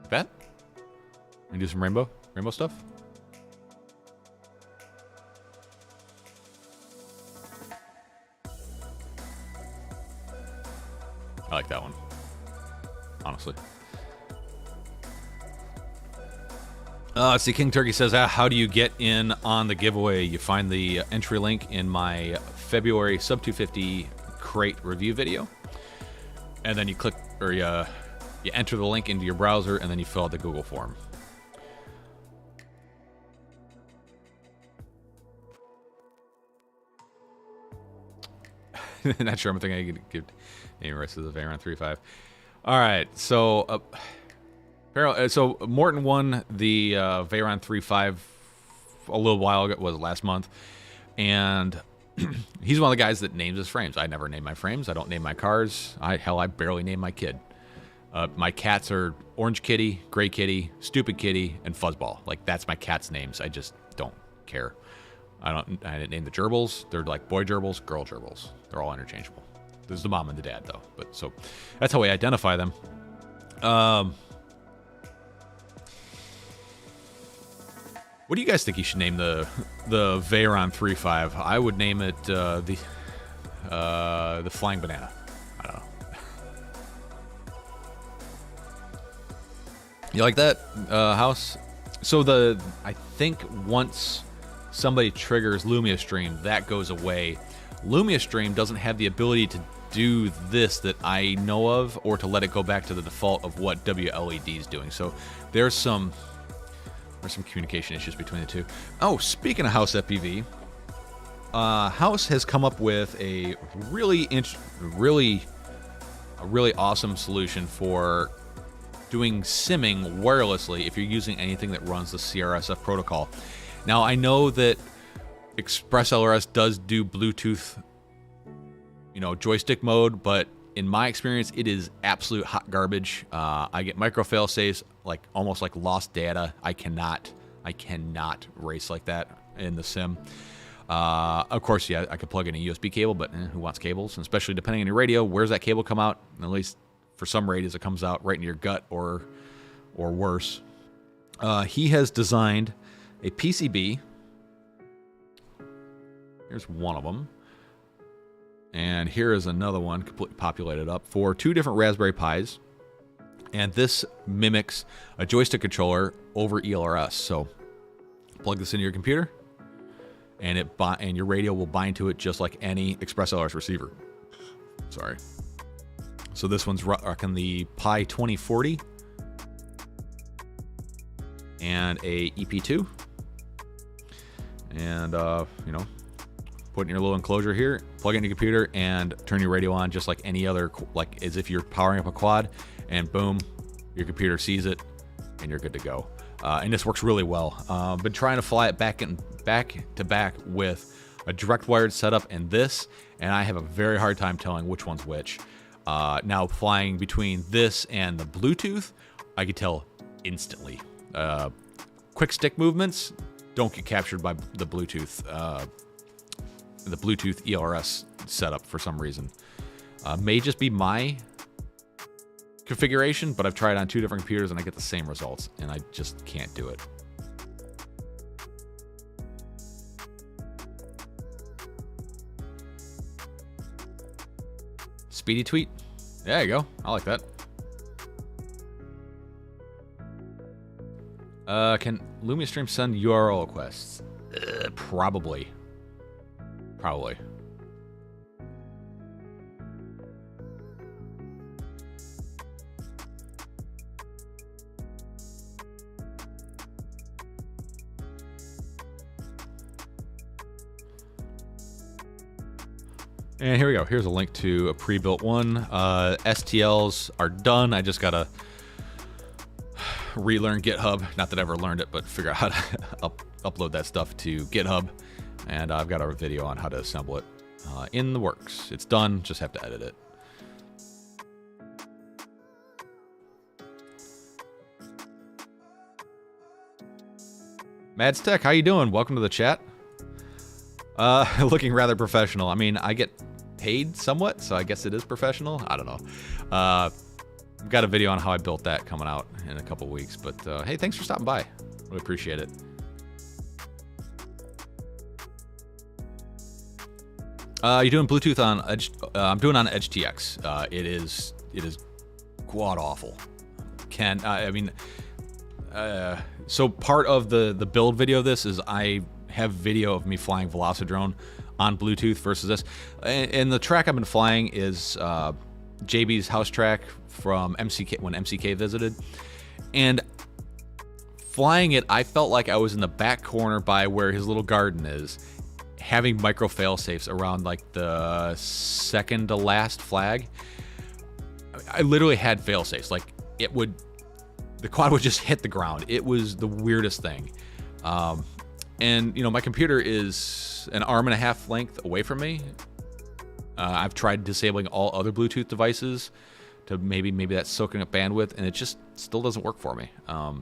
Like that? Can you do some rainbow stuff? I like that one, honestly. Let's see, King Turkey says, how do you get in on the giveaway? You find the entry link in my February Sub 250 crate review video. And then you click, or you enter the link into your browser, and then you fill out the Google form. Not sure. I'm thinking I could give any rest of the Veyron 3.5. All right, so so Morton won the Veyron 3.5 a little while ago. Was last month, and he's one of the guys that names his frames. I never name my frames. I don't name my cars. I barely name my kid. My cats are Orange Kitty, Gray Kitty, Stupid Kitty, and Fuzzball. Like, that's my cat's names. I just don't care. I didn't name the gerbils. They're like boy gerbils, girl gerbils. They're all interchangeable. There's the mom and the dad, though. But so that's how we identify them. What do you guys think you should name the Veyron 3.5? I would name it the Flying Banana. I don't know. You like that, House? So I think once somebody triggers Lumia Stream, that goes away. Lumia Stream doesn't have the ability to do this that I know of, or to let it go back to the default of what WLED is doing. So there's some communication issues between the two. Oh, speaking of House FPV, House has come up with a really awesome solution for doing simming wirelessly if you're using anything that runs the CRSF protocol. Now, I know that Express LRS does do Bluetooth, joystick mode, but in my experience, it is absolute hot garbage. I get micro fail-safes, almost like lost data. I cannot race like that in the sim. Of course, yeah, I could plug in a USB cable, but who wants cables? And especially depending on your radio, where's that cable come out? At least for some radios, it comes out right in your gut or worse. He has designed a PCB. Here's one of them. And here is another one completely populated up for 2 different Raspberry Pis. And this mimics a joystick controller over ELRS. So plug this into your computer, and your radio will bind to it just like any Express LRS receiver. Sorry. So this one's rocking the Pi 2040 and a EP2. And, put in your little enclosure here, plug it in your computer, and turn your radio on just like any other, like as if you're powering up a quad, and boom, your computer sees it, and you're good to go. And this works really well. Been trying to fly it back to back with a direct wired setup and this, and I have a very hard time telling which one's which. Now flying between this and the Bluetooth, I could tell instantly. Quick stick movements don't get captured by the Bluetooth ELRS setup for some reason. May just be my configuration, but I've tried on 2 different computers and I get the same results, and I just can't do it. Speedy tweet. There you go. I like that. Can Lumia Stream send URL requests? Probably. And here we go. Here's a link to a pre-built one. STLs are done. I just gotta relearn GitHub. Not that I ever learned it, but figure out how to upload that stuff to GitHub. And I've got a video on how to assemble it in the works. It's done, just have to edit it. Mads Tech, how you doing? Welcome to the chat. Looking rather professional. I mean, I get paid somewhat, so I guess it is professional. I don't know. I've got a video on how I built that coming out in a couple weeks. But hey, thanks for stopping by. Really appreciate it. You're doing Bluetooth on Edge? I'm doing on Edge TX. It is quad awful. So part of the build video of this is I have video of me flying Velocidrone on Bluetooth versus this. And the track I've been flying is JB's house track from MCK when MCK visited. And flying it, I felt like I was in the back corner by where his little garden is, having micro fail-safes around like the second to last flag. I literally had fail safes. Like the quad would just hit the ground. It was the weirdest thing. And my computer is an arm and a half length away from me. I've tried disabling all other Bluetooth devices to maybe that's soaking up bandwidth, and it just still doesn't work for me. I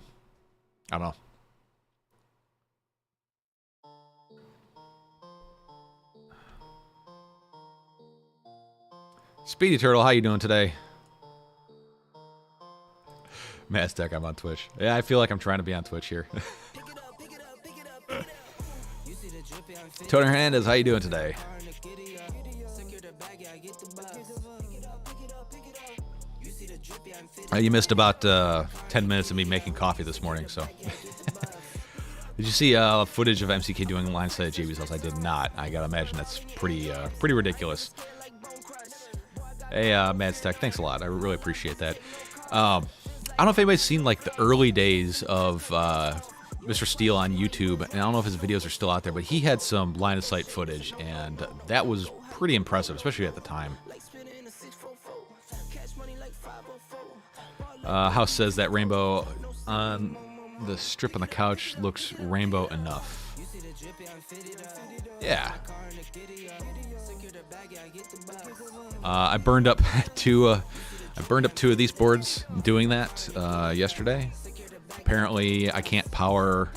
don't know. Speedy Turtle, how you doing today? Maztec, I'm on Twitch. Yeah, I feel like I'm trying to be on Twitch here. Tony Hernandez, how you doing today? You missed about 10 minutes of me making coffee this morning, so. Did you see footage of MCK doing line slide at JB's house? I did not. I gotta imagine that's pretty ridiculous. Hey, Maztec, thanks a lot. I really appreciate that. I don't know if anybody's seen like the early days of Mr. Steele on YouTube, and I don't know if his videos are still out there, but he had some line of sight footage, and that was pretty impressive, especially at the time. House says that rainbow on the strip on the couch looks rainbow enough. Yeah. I burned up two of these boards doing that yesterday. Apparently, I can't power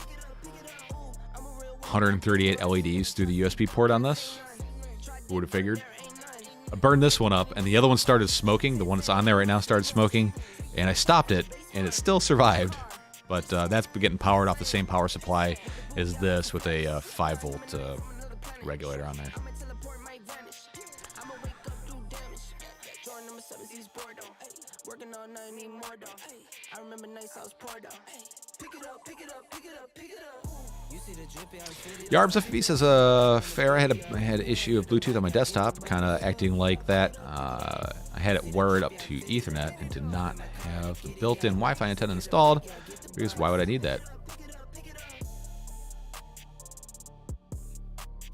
138 LEDs through the USB port on this. Who would have figured? I burned this one up, and the other one started smoking. The one that's on there right now started smoking, and I stopped it, and it still survived. But that's getting powered off the same power supply as this with a 5-volt regulator on there. Yarbs FB says, fair, I had an issue of Bluetooth on my desktop, kind of acting like that. I had it wired up to Ethernet and did not have the built-in Wi-Fi antenna installed, because why would I need that?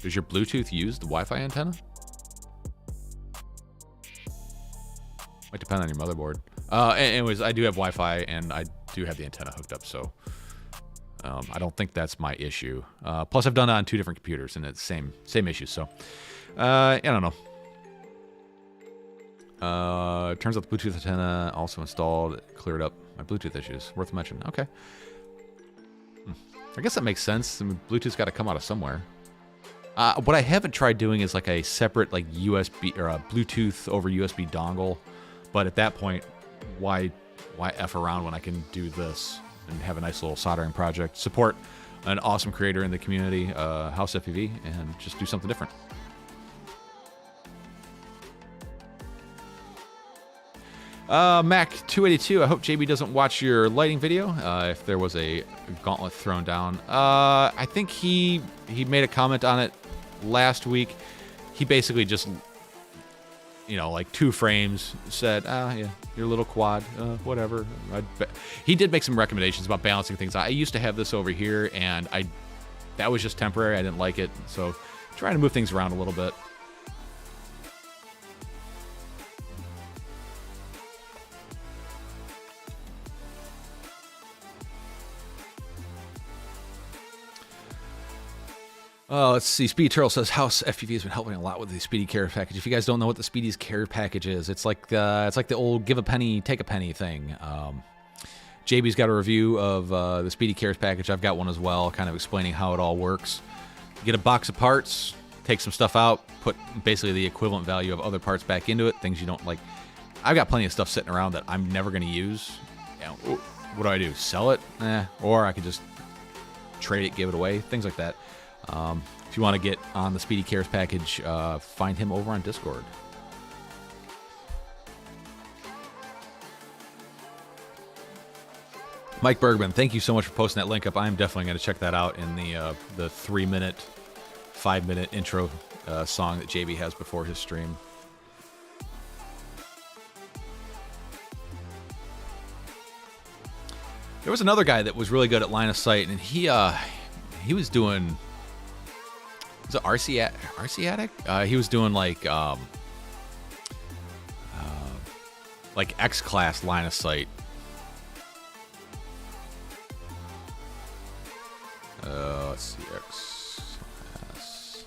Does your Bluetooth use the Wi-Fi antenna? Might depend on your motherboard. Anyways, I do have Wi-Fi, and I do have the antenna hooked up, so I don't think that's my issue. Plus, I've done it on 2 different computers, and it's the same issue, so I don't know. Turns out the Bluetooth antenna also installed, cleared up my Bluetooth issues. Worth mentioning. Okay. I guess that makes sense. I mean, Bluetooth's got to come out of somewhere. What I haven't tried doing is like a separate like USB or a Bluetooth over USB dongle, but at that point, why F around when I can do this and have a nice little soldering project, support an awesome creator in the community, House FEV, and just do something different. Mac282, I hope JB doesn't watch your lighting video. If there was a gauntlet thrown down, I think he made a comment on it last week. He basically just, like 2 frames, said, yeah, your little quad, whatever. He did make some recommendations about balancing things. I used to have this over here, and that was just temporary. I didn't like it, so trying to move things around a little bit. Let's see. Speedy Turtle says House FPV has been helping a lot with the Speedy Care package. If you guys don't know what the Speedy's Care package is, it's like the old give a penny, take a penny thing. JB's got a review of the Speedy Cares package. I've got one as well, kind of explaining how it all works. You get a box of parts, take some stuff out, put basically the equivalent value of other parts back into it, things you don't like. I've got plenty of stuff sitting around that I'm never going to use. What do? Sell it? Or I could just trade it, give it away, things like that. If you want to get on the Speedy Cares package, find him over on Discord. Mike Bergman, thank you so much for posting that link up. I'm definitely going to check that out in the 3-minute, 5-minute intro song that JB has before his stream. There was another guy that was really good at line of sight, and he was doing... Was it RC Addict? He was doing like like X-class line of sight. Let's see, X-class.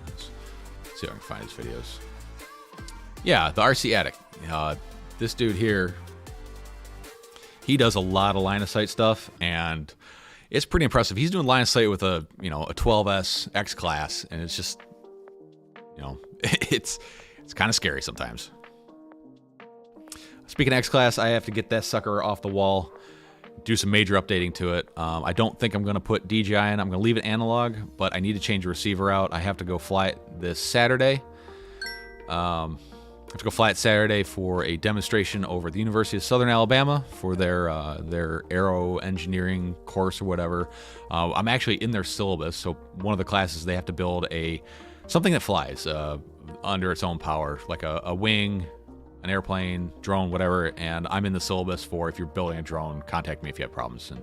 Let's see if I can find his videos. Yeah, the RC Addict. This dude here, he does a lot of line of sight stuff, and it's pretty impressive. He's doing line of sight with a 12S X-class, and it's just, it's kind of scary sometimes. Speaking of X-class, I have to get that sucker off the wall, do some major updating to it. I don't think I'm going to put DJI in. I'm going to leave it analog, but I need to change the receiver out. I have to go fly it this Saturday. I have to go fly it Saturday for a demonstration over at the University of Southern Alabama for their aero engineering course or whatever. I'm actually in their syllabus, so one of the classes they have to build something that flies under its own power, like a wing, an airplane, drone, whatever. And I'm in the syllabus for, if you're building a drone, contact me if you have problems. And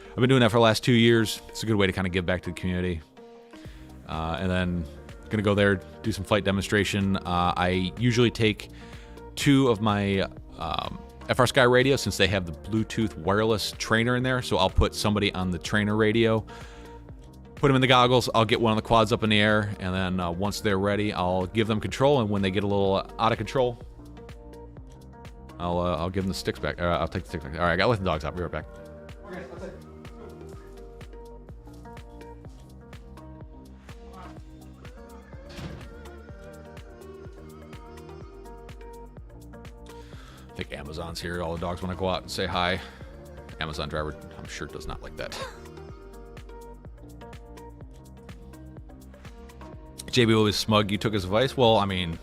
I've been doing that for the last 2 years. It's a good way to kind of give back to the community. And then gonna go there, do some flight demonstration. I usually take 2 of my FR Sky radios, since they have the Bluetooth wireless trainer in there. So I'll put somebody on the trainer radio, put them in the goggles. I'll get one of the quads up in the air, and then once they're ready, I'll give them control. And when they get a little out of control, I'll give them the sticks back. I'll take the sticks back. All right, I gotta let the dogs out. Be right back. Okay, that's it. I think Amazon's here. All the dogs want to go out and say hi. Amazon driver, I'm sure, does not like that. JB will be smug. You took his advice. Well, I mean,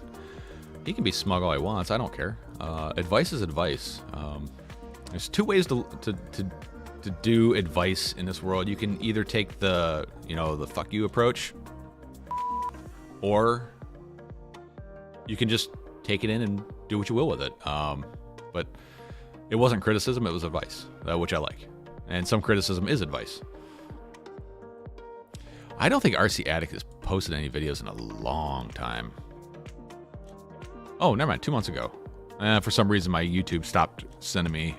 he can be smug all he wants. I don't care. Advice is advice. There's 2 ways to do advice in this world. You can either take the fuck you approach, or you can just take it in and do what you will with it. But it wasn't criticism, it was advice, which I like. And some criticism is advice. I don't think RC Addict has posted any videos in a long time. Oh, never mind, 2 months ago. For some reason, my YouTube stopped sending me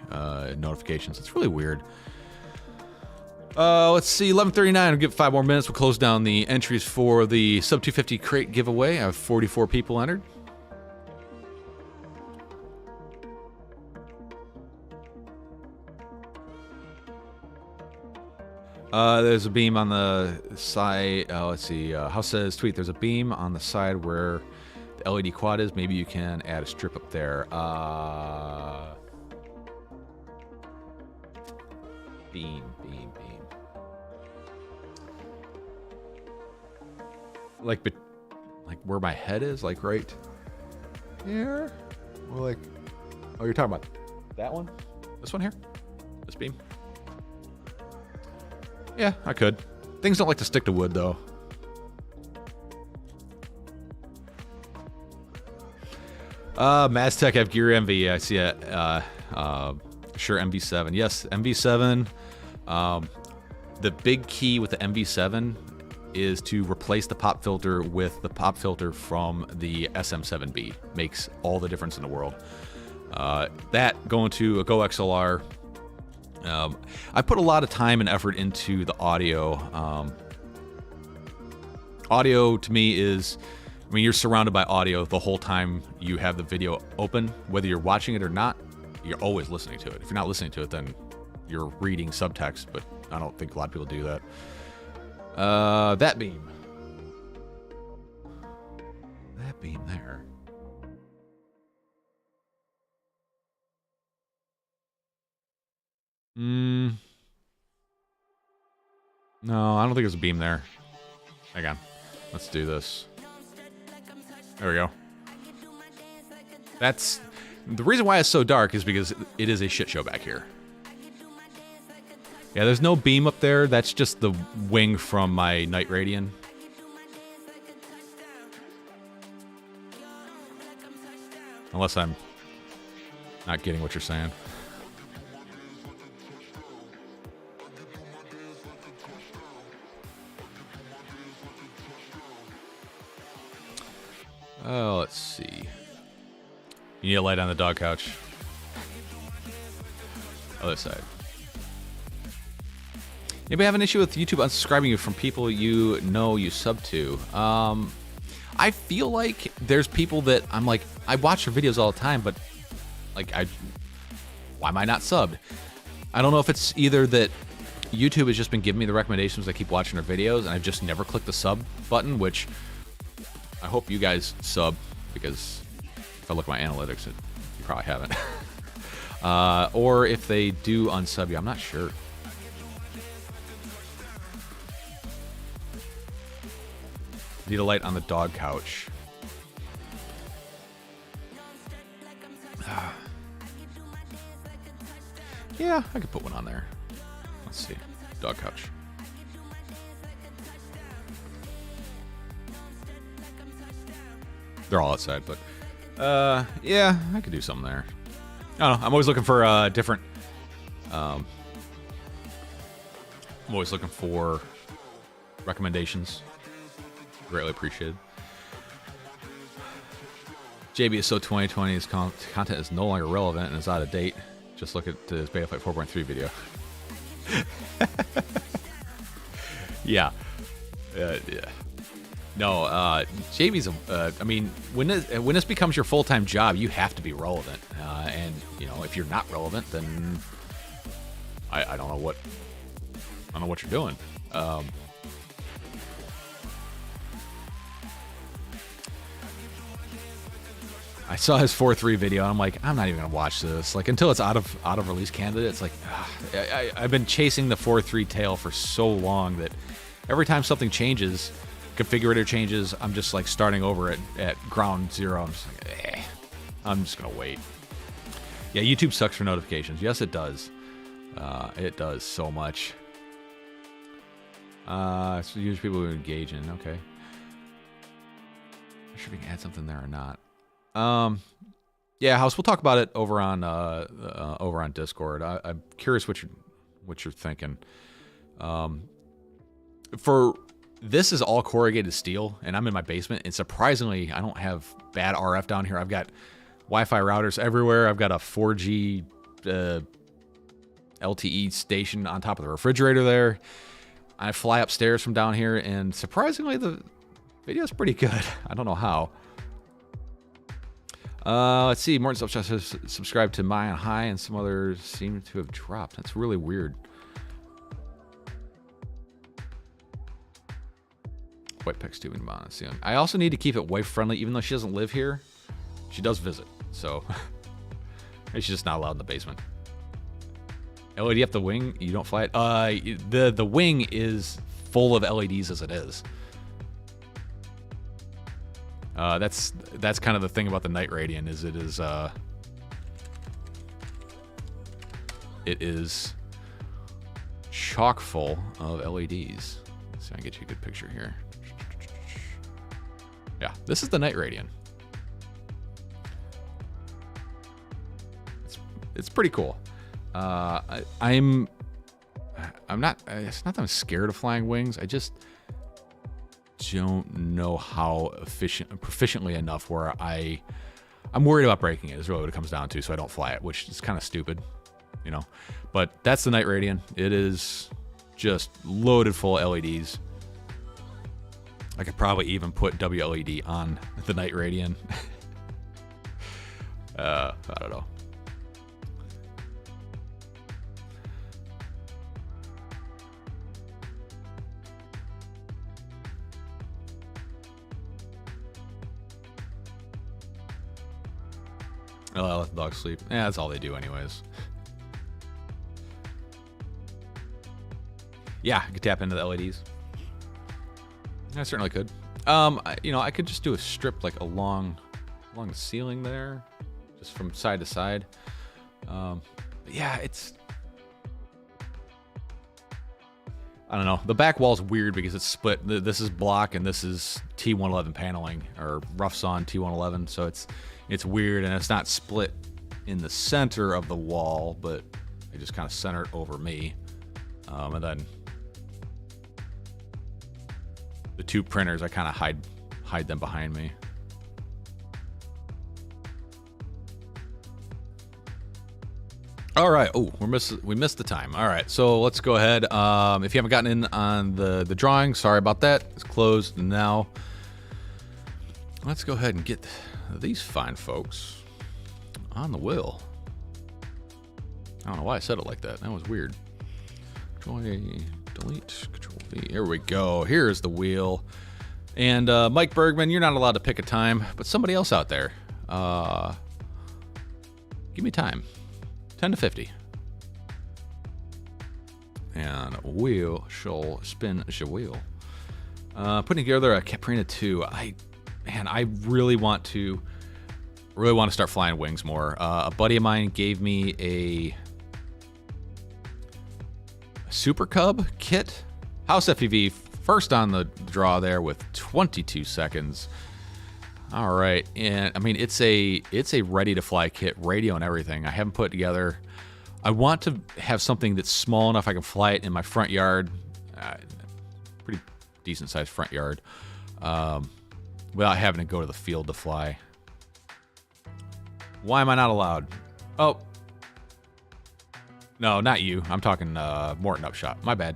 notifications. It's really weird. Let's see, 11:39. I'll give it 5 more minutes. We'll close down the entries for the Sub 250 crate giveaway. I have 44 people entered. There's a beam on the side. Let's see. House says, tweet, there's a beam on the side where the LED quad is. Maybe you can add a strip up there. Beam. Like where my head is? Like right here? Or like... Oh, you're talking about that one? This one here? This beam? Yeah, I could. Things don't like to stick to wood, though. Maztec have Gear Envy. I see it. Sure, MV7. Yes, MV7. The big key with the MV7 is to replace the pop filter with the pop filter from the SM7B. Makes all the difference in the world. That going to a Go XLR. I put a lot of time and effort into the audio. Audio to me is, I mean, you're surrounded by audio the whole time you have the video open. Whether you're watching it or not, you're always listening to it. If you're not listening to it, then you're reading subtext, but I don't think a lot of people do that. That beam. That beam there. No, I don't think there's a beam there. Hang on. Let's do this. There we go. That's... The reason why it's so dark is because it is a shit show back here. Yeah, there's no beam up there. That's just the wing from my Night Radian. Unless I'm not getting what you're saying. Oh, let's see. You need a light on the dog couch. Other side. Anybody have an issue with YouTube unsubscribing you from people you know you sub to? I feel like there's people that I'm like, I watch their videos all the time, but like, why am I not subbed? I don't know if it's either that YouTube has just been giving me the recommendations. I keep watching their videos, and I've just never clicked the sub button, which I hope you guys sub, because if I look at my analytics, you probably haven't. Or if they do unsub you, I'm not sure. Need a light on the dog couch. Yeah, I could put one on there. Let's see. Dog couch. They're all outside, but yeah, I could do something there. I don't know. I'm always looking for different. I'm always looking for recommendations. Greatly appreciated. JB is so 2020. His content is no longer relevant and is out of date. Just look at his Beta Fight 4.3 video. Yeah. Yeah. No, JB's I mean, when this becomes your full-time job, you have to be relevant. And, you know, if you're not relevant, then I don't know what you're doing. I saw his 4.3 video, and I'm like, I'm not even gonna watch this. Like, until it's out of release candidate, it's like, I've been chasing the 4.3 tail for so long that every time something changes, configurator changes, I'm just like starting over at ground zero. I'm just like, I'm just gonna wait. Yeah, YouTube sucks for notifications. Yes, it does. It does so much. So usually people who engage in. Okay. I'm not sure if we can add something there or not. Yeah, House. We'll talk about it over on Discord. I'm curious what you're thinking. For this is all corrugated steel, and I'm in my basement. And surprisingly, I don't have bad RF down here. I've got Wi-Fi routers everywhere. I've got a 4G LTE station on top of the refrigerator there. I fly upstairs from down here, and surprisingly, the video is pretty good. I don't know how. Let's see. Morton has subscribed to Maya High, and some others seem to have dropped. That's really weird. White Peck's tubing on ceiling. I also need to keep it wife friendly, even though she doesn't live here. She does visit, so she's just not allowed in the basement. LED up the wing, you don't fly it. The wing is full of LEDs as it is. That's kind of the thing about the Night Radiant is it is chock full of LEDs. Let's see if I can get you a good picture here. Yeah, this is the Night Radiant. It's pretty cool. I'm not. It's not that I'm scared of flying wings. I just don't know how proficiently enough where I'm worried about breaking it. Is really what it comes down to. So I don't fly it, which is kind of stupid, you know. But that's the Night Radiant. It is just loaded full of LEDs. I could probably even put WLED on the Night Radiant. I don't know. I let the dog sleep. Yeah, that's all they do anyways. Yeah, I could tap into the LEDs. I certainly could. I could just do a strip like along the ceiling there, just from side to side. But yeah, it's. I don't know. The back wall's weird because it's split. This is block and this is T111 paneling or rough sawn T111. So it's weird and it's not split in the center of the wall, but they just kind of center it over me. And then the two printers, I kind of hide them behind me. All right. Oh, we missed the time. All right. So let's go ahead. If you haven't gotten in on the drawing, sorry about that. It's closed now. Let's go ahead and get these fine folks on the wheel. I don't know why I said it like that. That was weird. Control A, delete, Control V. Here we go. Here's the wheel. And Mike Bergman, you're not allowed to pick a time, but somebody else out there, give me time. 10 to 50. And wheel shall spin the wheel. Putting together a Caprina 2. I really want to start flying wings more. A buddy of mine gave me a Super Cub kit. House FPV first on the draw there with 22 seconds. All right, and I mean it's a ready to fly kit, radio and everything. I haven't put it together. I want to have something that's small enough I can fly it in my front yard, pretty decent sized front yard, without having to go to the field to fly. Why am I not allowed? Oh, no, not you. I'm talking Morton Upshot. My bad.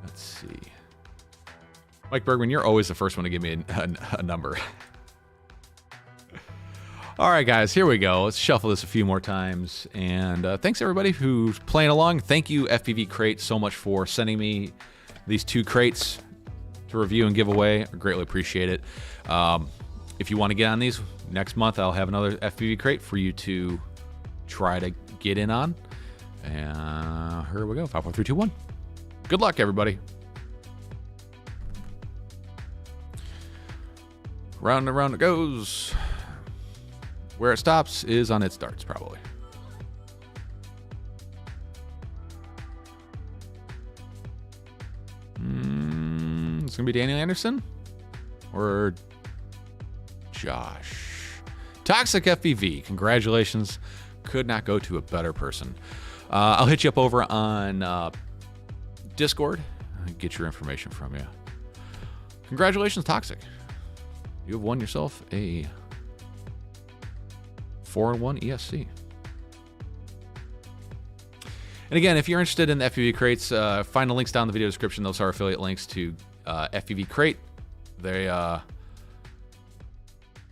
Let's see. Mike Bergman, you're always the first one to give me a number. All right, guys, here we go. Let's shuffle this a few more times. And thanks, everybody who's playing along. Thank you, FPV Crate, so much for sending me these 2 crates to review and give away. I greatly appreciate it. If you want to get on these, next month I'll have another FPV Crate for you to try to get in on. And here we go. 5, 4, 3, 2, 1. Good luck, everybody. Round and round it goes. Where it stops is on its starts, probably. It's going to be Daniel Anderson or Josh. Toxic FPV. Congratulations. Could not go to a better person. I'll hit you up over on Discord and get your information from you. Congratulations, Toxic. You have won yourself a 4-in-1 ESC. And again, if you're interested in the FPV crates, find the links down in the video description. Those are affiliate links to FPV Crate. They,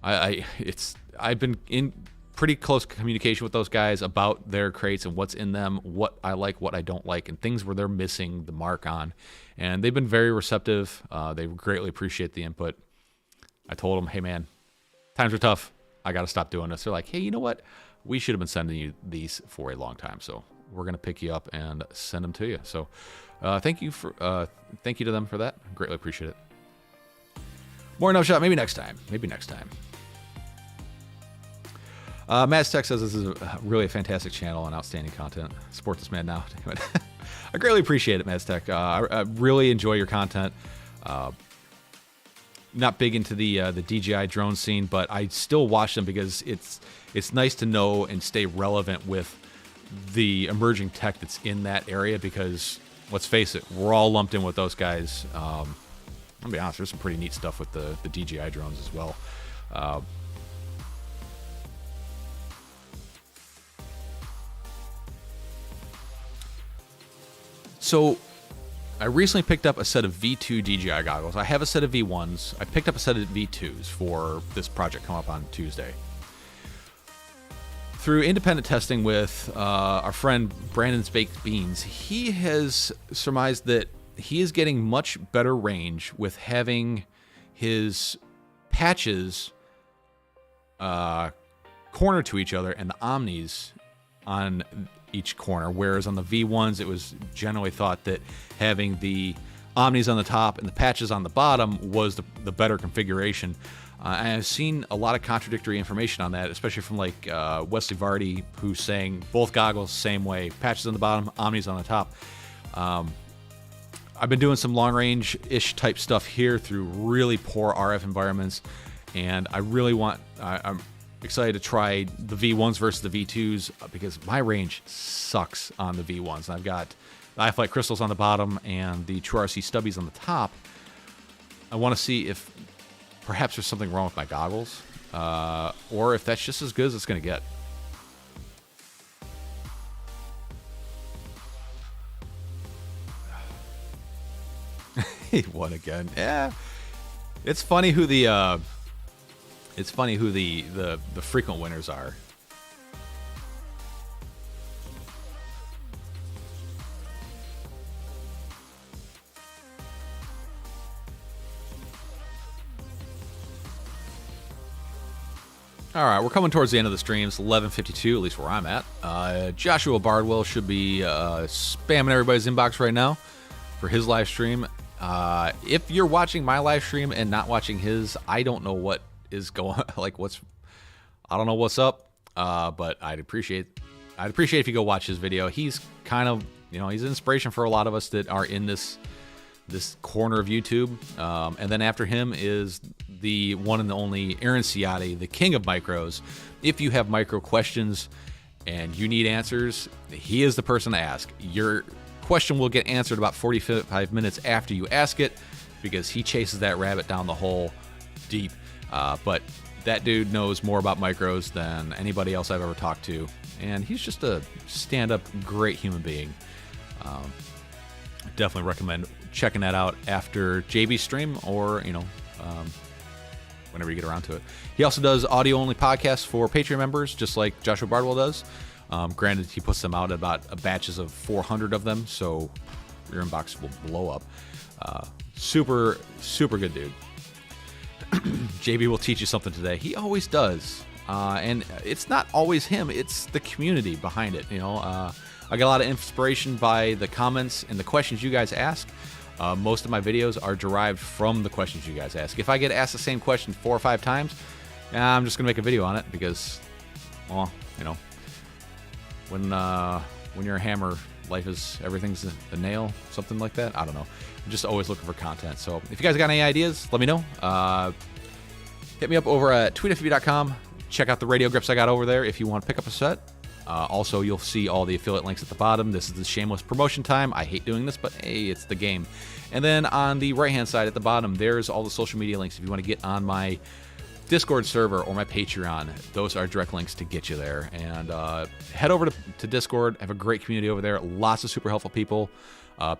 I've been in pretty close communication with those guys about their crates and what's in them, what I like, what I don't like, and things where they're missing the mark on. And they've been very receptive. They greatly appreciate the input. I told them, hey man, times are tough. I got to stop doing this. They're like, hey, you know what? We should have been sending you these for a long time. So we're going to pick you up and send them to you. So thank you to them for that. Greatly appreciate it. More no shot. Maybe next time. Matt's Tech says this is really a fantastic channel and outstanding content. Support this man now. I greatly appreciate it, Matt's Tech. I really enjoy your content. Not big into the DJI drone scene, but I still watch them because it's nice to know and stay relevant with the emerging tech that's in that area. Because let's face it, we're all lumped in with those guys. I'll be honest, there's some pretty neat stuff with the DJI drones as well. So I recently picked up a set of V2 DJI goggles. I have a set of V1s. I picked up a set of V2s for this project come up on Tuesday. Through independent testing with our friend Brandon's Baked Beans, he has surmised that he is getting much better range with having his patches corner to each other and the Omnis on each corner, whereas on the V1s it was generally thought that having the Omnis on the top and the patches on the bottom was the better configuration. And I've seen a lot of contradictory information on that, especially from like Wesley Vardy, who's saying both goggles same way, patches on the bottom, Omnis on the top. I've been doing some long-range-ish type stuff here through really poor RF environments, and I'm excited to try the V1s versus the V2s because my range sucks on the V1s. I've got the iFlight crystals on the bottom and the True RC stubbies on the top. want to see if perhaps there's something wrong with my goggles, or if that's just as good as it's going to get. He won again. Yeah, it's funny who the frequent winners are. All right, we're coming towards the end of the stream. It's 11:52, at least where I'm at. Joshua Bardwell should be spamming everybody's inbox right now for his live stream. If you're watching my live stream and not watching his, I don't know what is going I don't know what's up. But I'd appreciate if you go watch his video. He's kind of, he's an inspiration for a lot of us that are in this corner of YouTube. And then after him is the one and the only Aaron Ciotti, the king of micros. If you have micro questions and you need answers, he is the person to ask. Your question will get answered about 45 minutes after you ask it, because he chases that rabbit down the hole deep. But that dude knows more about micros than anybody else I've ever talked to, and he's just a stand-up great human being. Definitely recommend checking that out after JB's stream, or whenever you get around to it. He also does audio-only podcasts for Patreon members, just like Joshua Bardwell does. Granted, he puts them out about batches of 400 of them, so your inbox will blow up. Super, super good dude. JB will teach you something today. He always does. And it's not always him. It's the community behind it. I get a lot of inspiration by the comments and the questions you guys ask. Most of my videos are derived from the questions you guys ask. If I get asked the same question 4 or 5 times, I'm just going to make a video on it, because, well, when you're a hammer, everything's a nail, something like that. I don't know. I'm just always looking for content. So if you guys got any ideas, let me know. Hit me up over at tweetfb.com. Check out the radio grips I got over there if you want to pick up a set. Also, you'll see all the affiliate links at the bottom. This is the shameless promotion time. I hate doing this, but hey, it's the game. And then on the right-hand side at the bottom, there's all the social media links. If you want to get on my Discord server or my Patreon, those are direct links to get you there. And head over to Discord. I have a great community over there. Lots of super helpful people.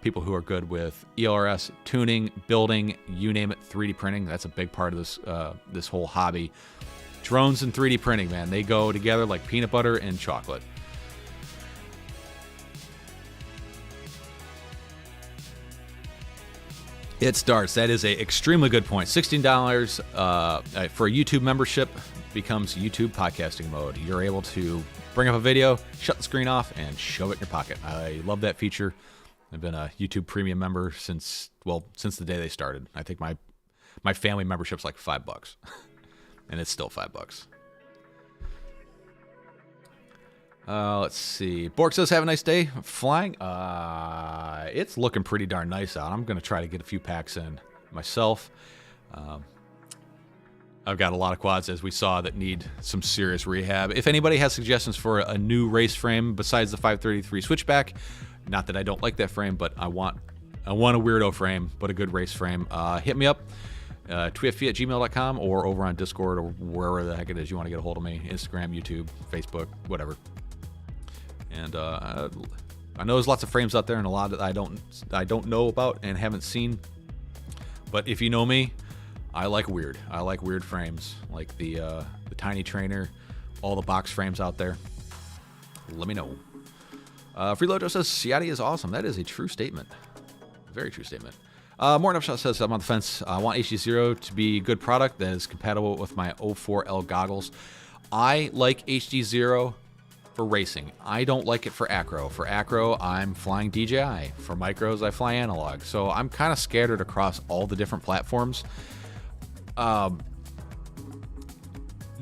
People who are good with ELRS, tuning, building, you name it, 3D printing. That's a big part of this whole hobby. Drones and 3D printing, man, they go together like peanut butter and chocolate. It starts. That is a extremely good point. $16 for a YouTube membership becomes YouTube podcasting mode. You're able to bring up a video, shut the screen off, and shove it in your pocket. I love that feature. I've been a YouTube premium member since the day they started. I think my family membership's like $5. And it's still $5. Let's see. Bork says, have a nice day flying. It's looking pretty darn nice out. I'm going to try to get a few packs in myself. I've got a lot of quads, as we saw, that need some serious rehab. If anybody has suggestions for a new race frame besides the 533 Switchback, not that I don't like that frame, but I want a weirdo frame, but a good race frame, hit me up. tweetfb@gmail.com, or over on Discord, or wherever the heck it is you want to get a hold of me. Instagram, YouTube, Facebook, whatever. And I know there's lots of frames out there, and a lot that I don't know about and haven't seen. But if you know me, I like weird. I like weird frames, like the Tiny Trainer, all the box frames out there. Let me know. Freelojo says, Ciotti is awesome. That is a true statement. Very true statement. Morning Upshot says, I'm on the fence. I want HD0 to be a good product that is compatible with my 04L goggles. I like HD0 for racing. I don't like it for acro. For acro, I'm flying DJI. For micros, I fly analog. So I'm kind of scattered across all the different platforms.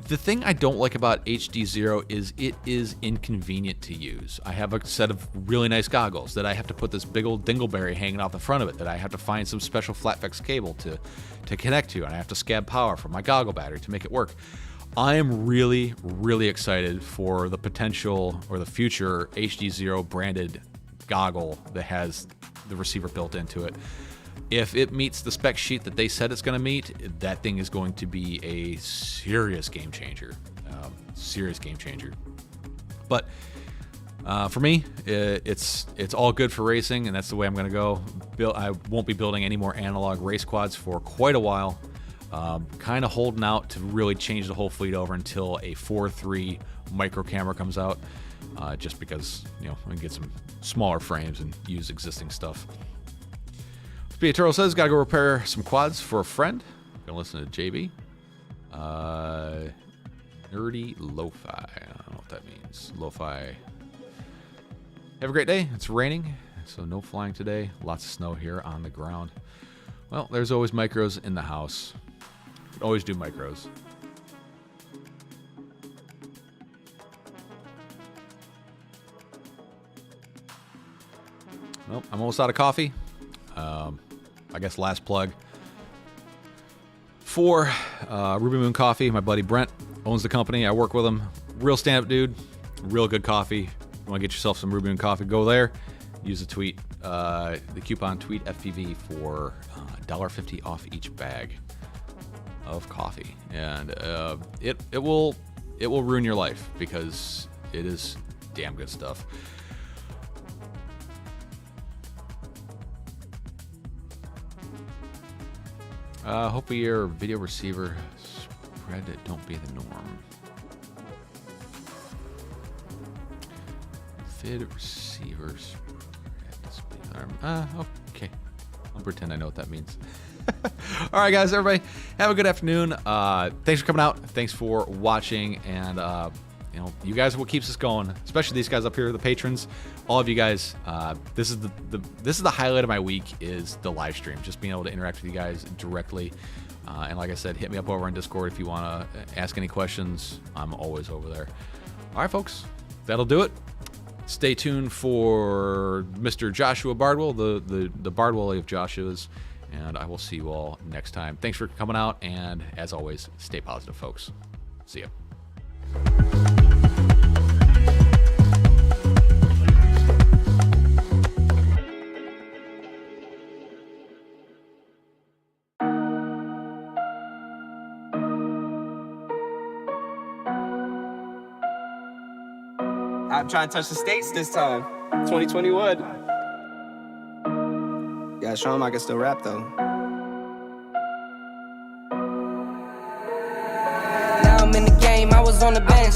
The thing I don't like about HD0 is it is inconvenient to use. I have a set of really nice goggles that I have to put this big old dingleberry hanging off the front of it that I have to find some special flatfix cable to connect to, and I have to scab power from my goggle battery to make it work. I am really, really excited for the potential or the future HD0 branded goggle that has the receiver built into it. if it meets the spec sheet that they said it's going to meet, that thing is going to be a serious game changer. Serious game changer. But for me, it's all good for racing, and that's the way I'm going to go. I won't be building any more analog race quads for quite a while. Kind of holding out to really change the whole fleet over until a 4.3 micro camera comes out, just because, you know, we can get some smaller frames and use existing stuff. Speedy Turtle says, gotta go repair some quads for a friend. Gonna listen to JB. Nerdy Lo-Fi. I don't know what that means. Lo-Fi. Have a great day. It's raining, so no flying today. Lots of snow here on the ground. Well, there's always micros in the house. Can always do micros. Well, I'm almost out of coffee. I guess last plug for Ruby Moon Coffee. My buddy Brent owns the company. I work with him. Real stand-up dude. Real good coffee. You want to get yourself some Ruby Moon Coffee, go there. Use the coupon tweet FPV for $1.50 off each bag of coffee, and it will ruin your life because it is damn good stuff. Hope your video receiver spread don't be the norm. Vid receivers. Okay. I'll pretend I know what that means. All right, guys, everybody, have a good afternoon. Thanks for coming out. Thanks for watching, and you know, you guys are what keeps us going, especially these guys up here, the patrons. All of you guys. This is the highlight of my week, is the live stream. Just being able to interact with you guys directly. And like I said, hit me up over on Discord if you want to ask any questions. I'm always over there. All right, folks, that'll do it. Stay tuned for Mr. Joshua Bardwell, the Bardwell of Joshua's, and I will see you all next time. Thanks for coming out, and as always, stay positive, folks. See ya. I'm trying to touch the States this time. 2021. Gotta show him I can still rap though. Now I'm in the game, I was on the bench.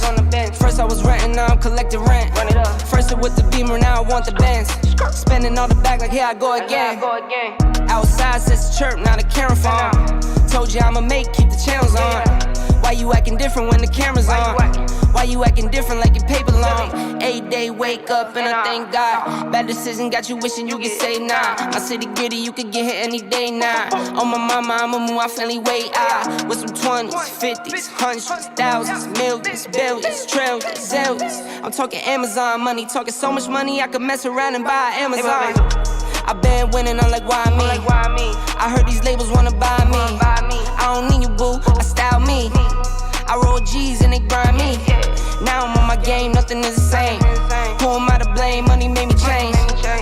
First I was renting, now I'm collecting rent. Run it up. First it with the Beamer, now I want the Benz. Spending all the bag like here I go again. Outside says chirp, now the camera phone. Told you I'ma keep the channels on. Why you acting different when the camera's on? Why you acting different like your paper long? 8 day wake up and I thank God. Bad decision got you wishing you could say nah. My city gritty, you could get hit any day now. On my mama, I'ma move my family way out. With some 20s, 50s, hundreds, thousands, millions, billions, trillions, zillions. I'm talking Amazon money, talking so much money I could mess around and buy Amazon. I been winning, I'm like, why me? I heard these labels wanna buy me. I don't need you, boo, I style me. I roll G's and they grind me. Now I'm on my game, nothing is the same. Who am I to blame? Money made me change.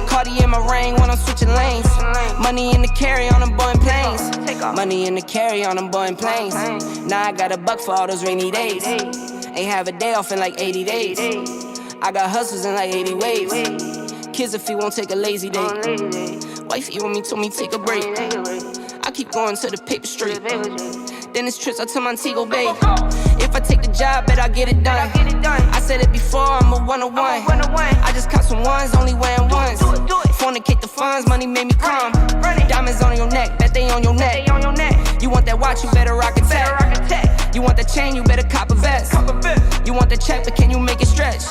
Cardi in my ring when I'm switching lanes. Money in the carry on them Boeing planes. Money in the carry on them Boeing planes. Now I got $1 for all those rainy days. Ain't have a day off in like 80 days. I got hustles in like 80 ways. Kids if you won't take a lazy day. Wifey on me told me take a break. I keep going to the paper street. Then it's trips out to Montego Bay. If I take the job, bet I get it done. I said it before, I'm a 101. I just caught some ones, only wearing ones. Fornicate the funds, money made me calm. Diamonds on your neck, bet they on your neck. You want that watch, you better rock a tech. You want that chain, you better cop a vest. You want the check, but can you make it stretch?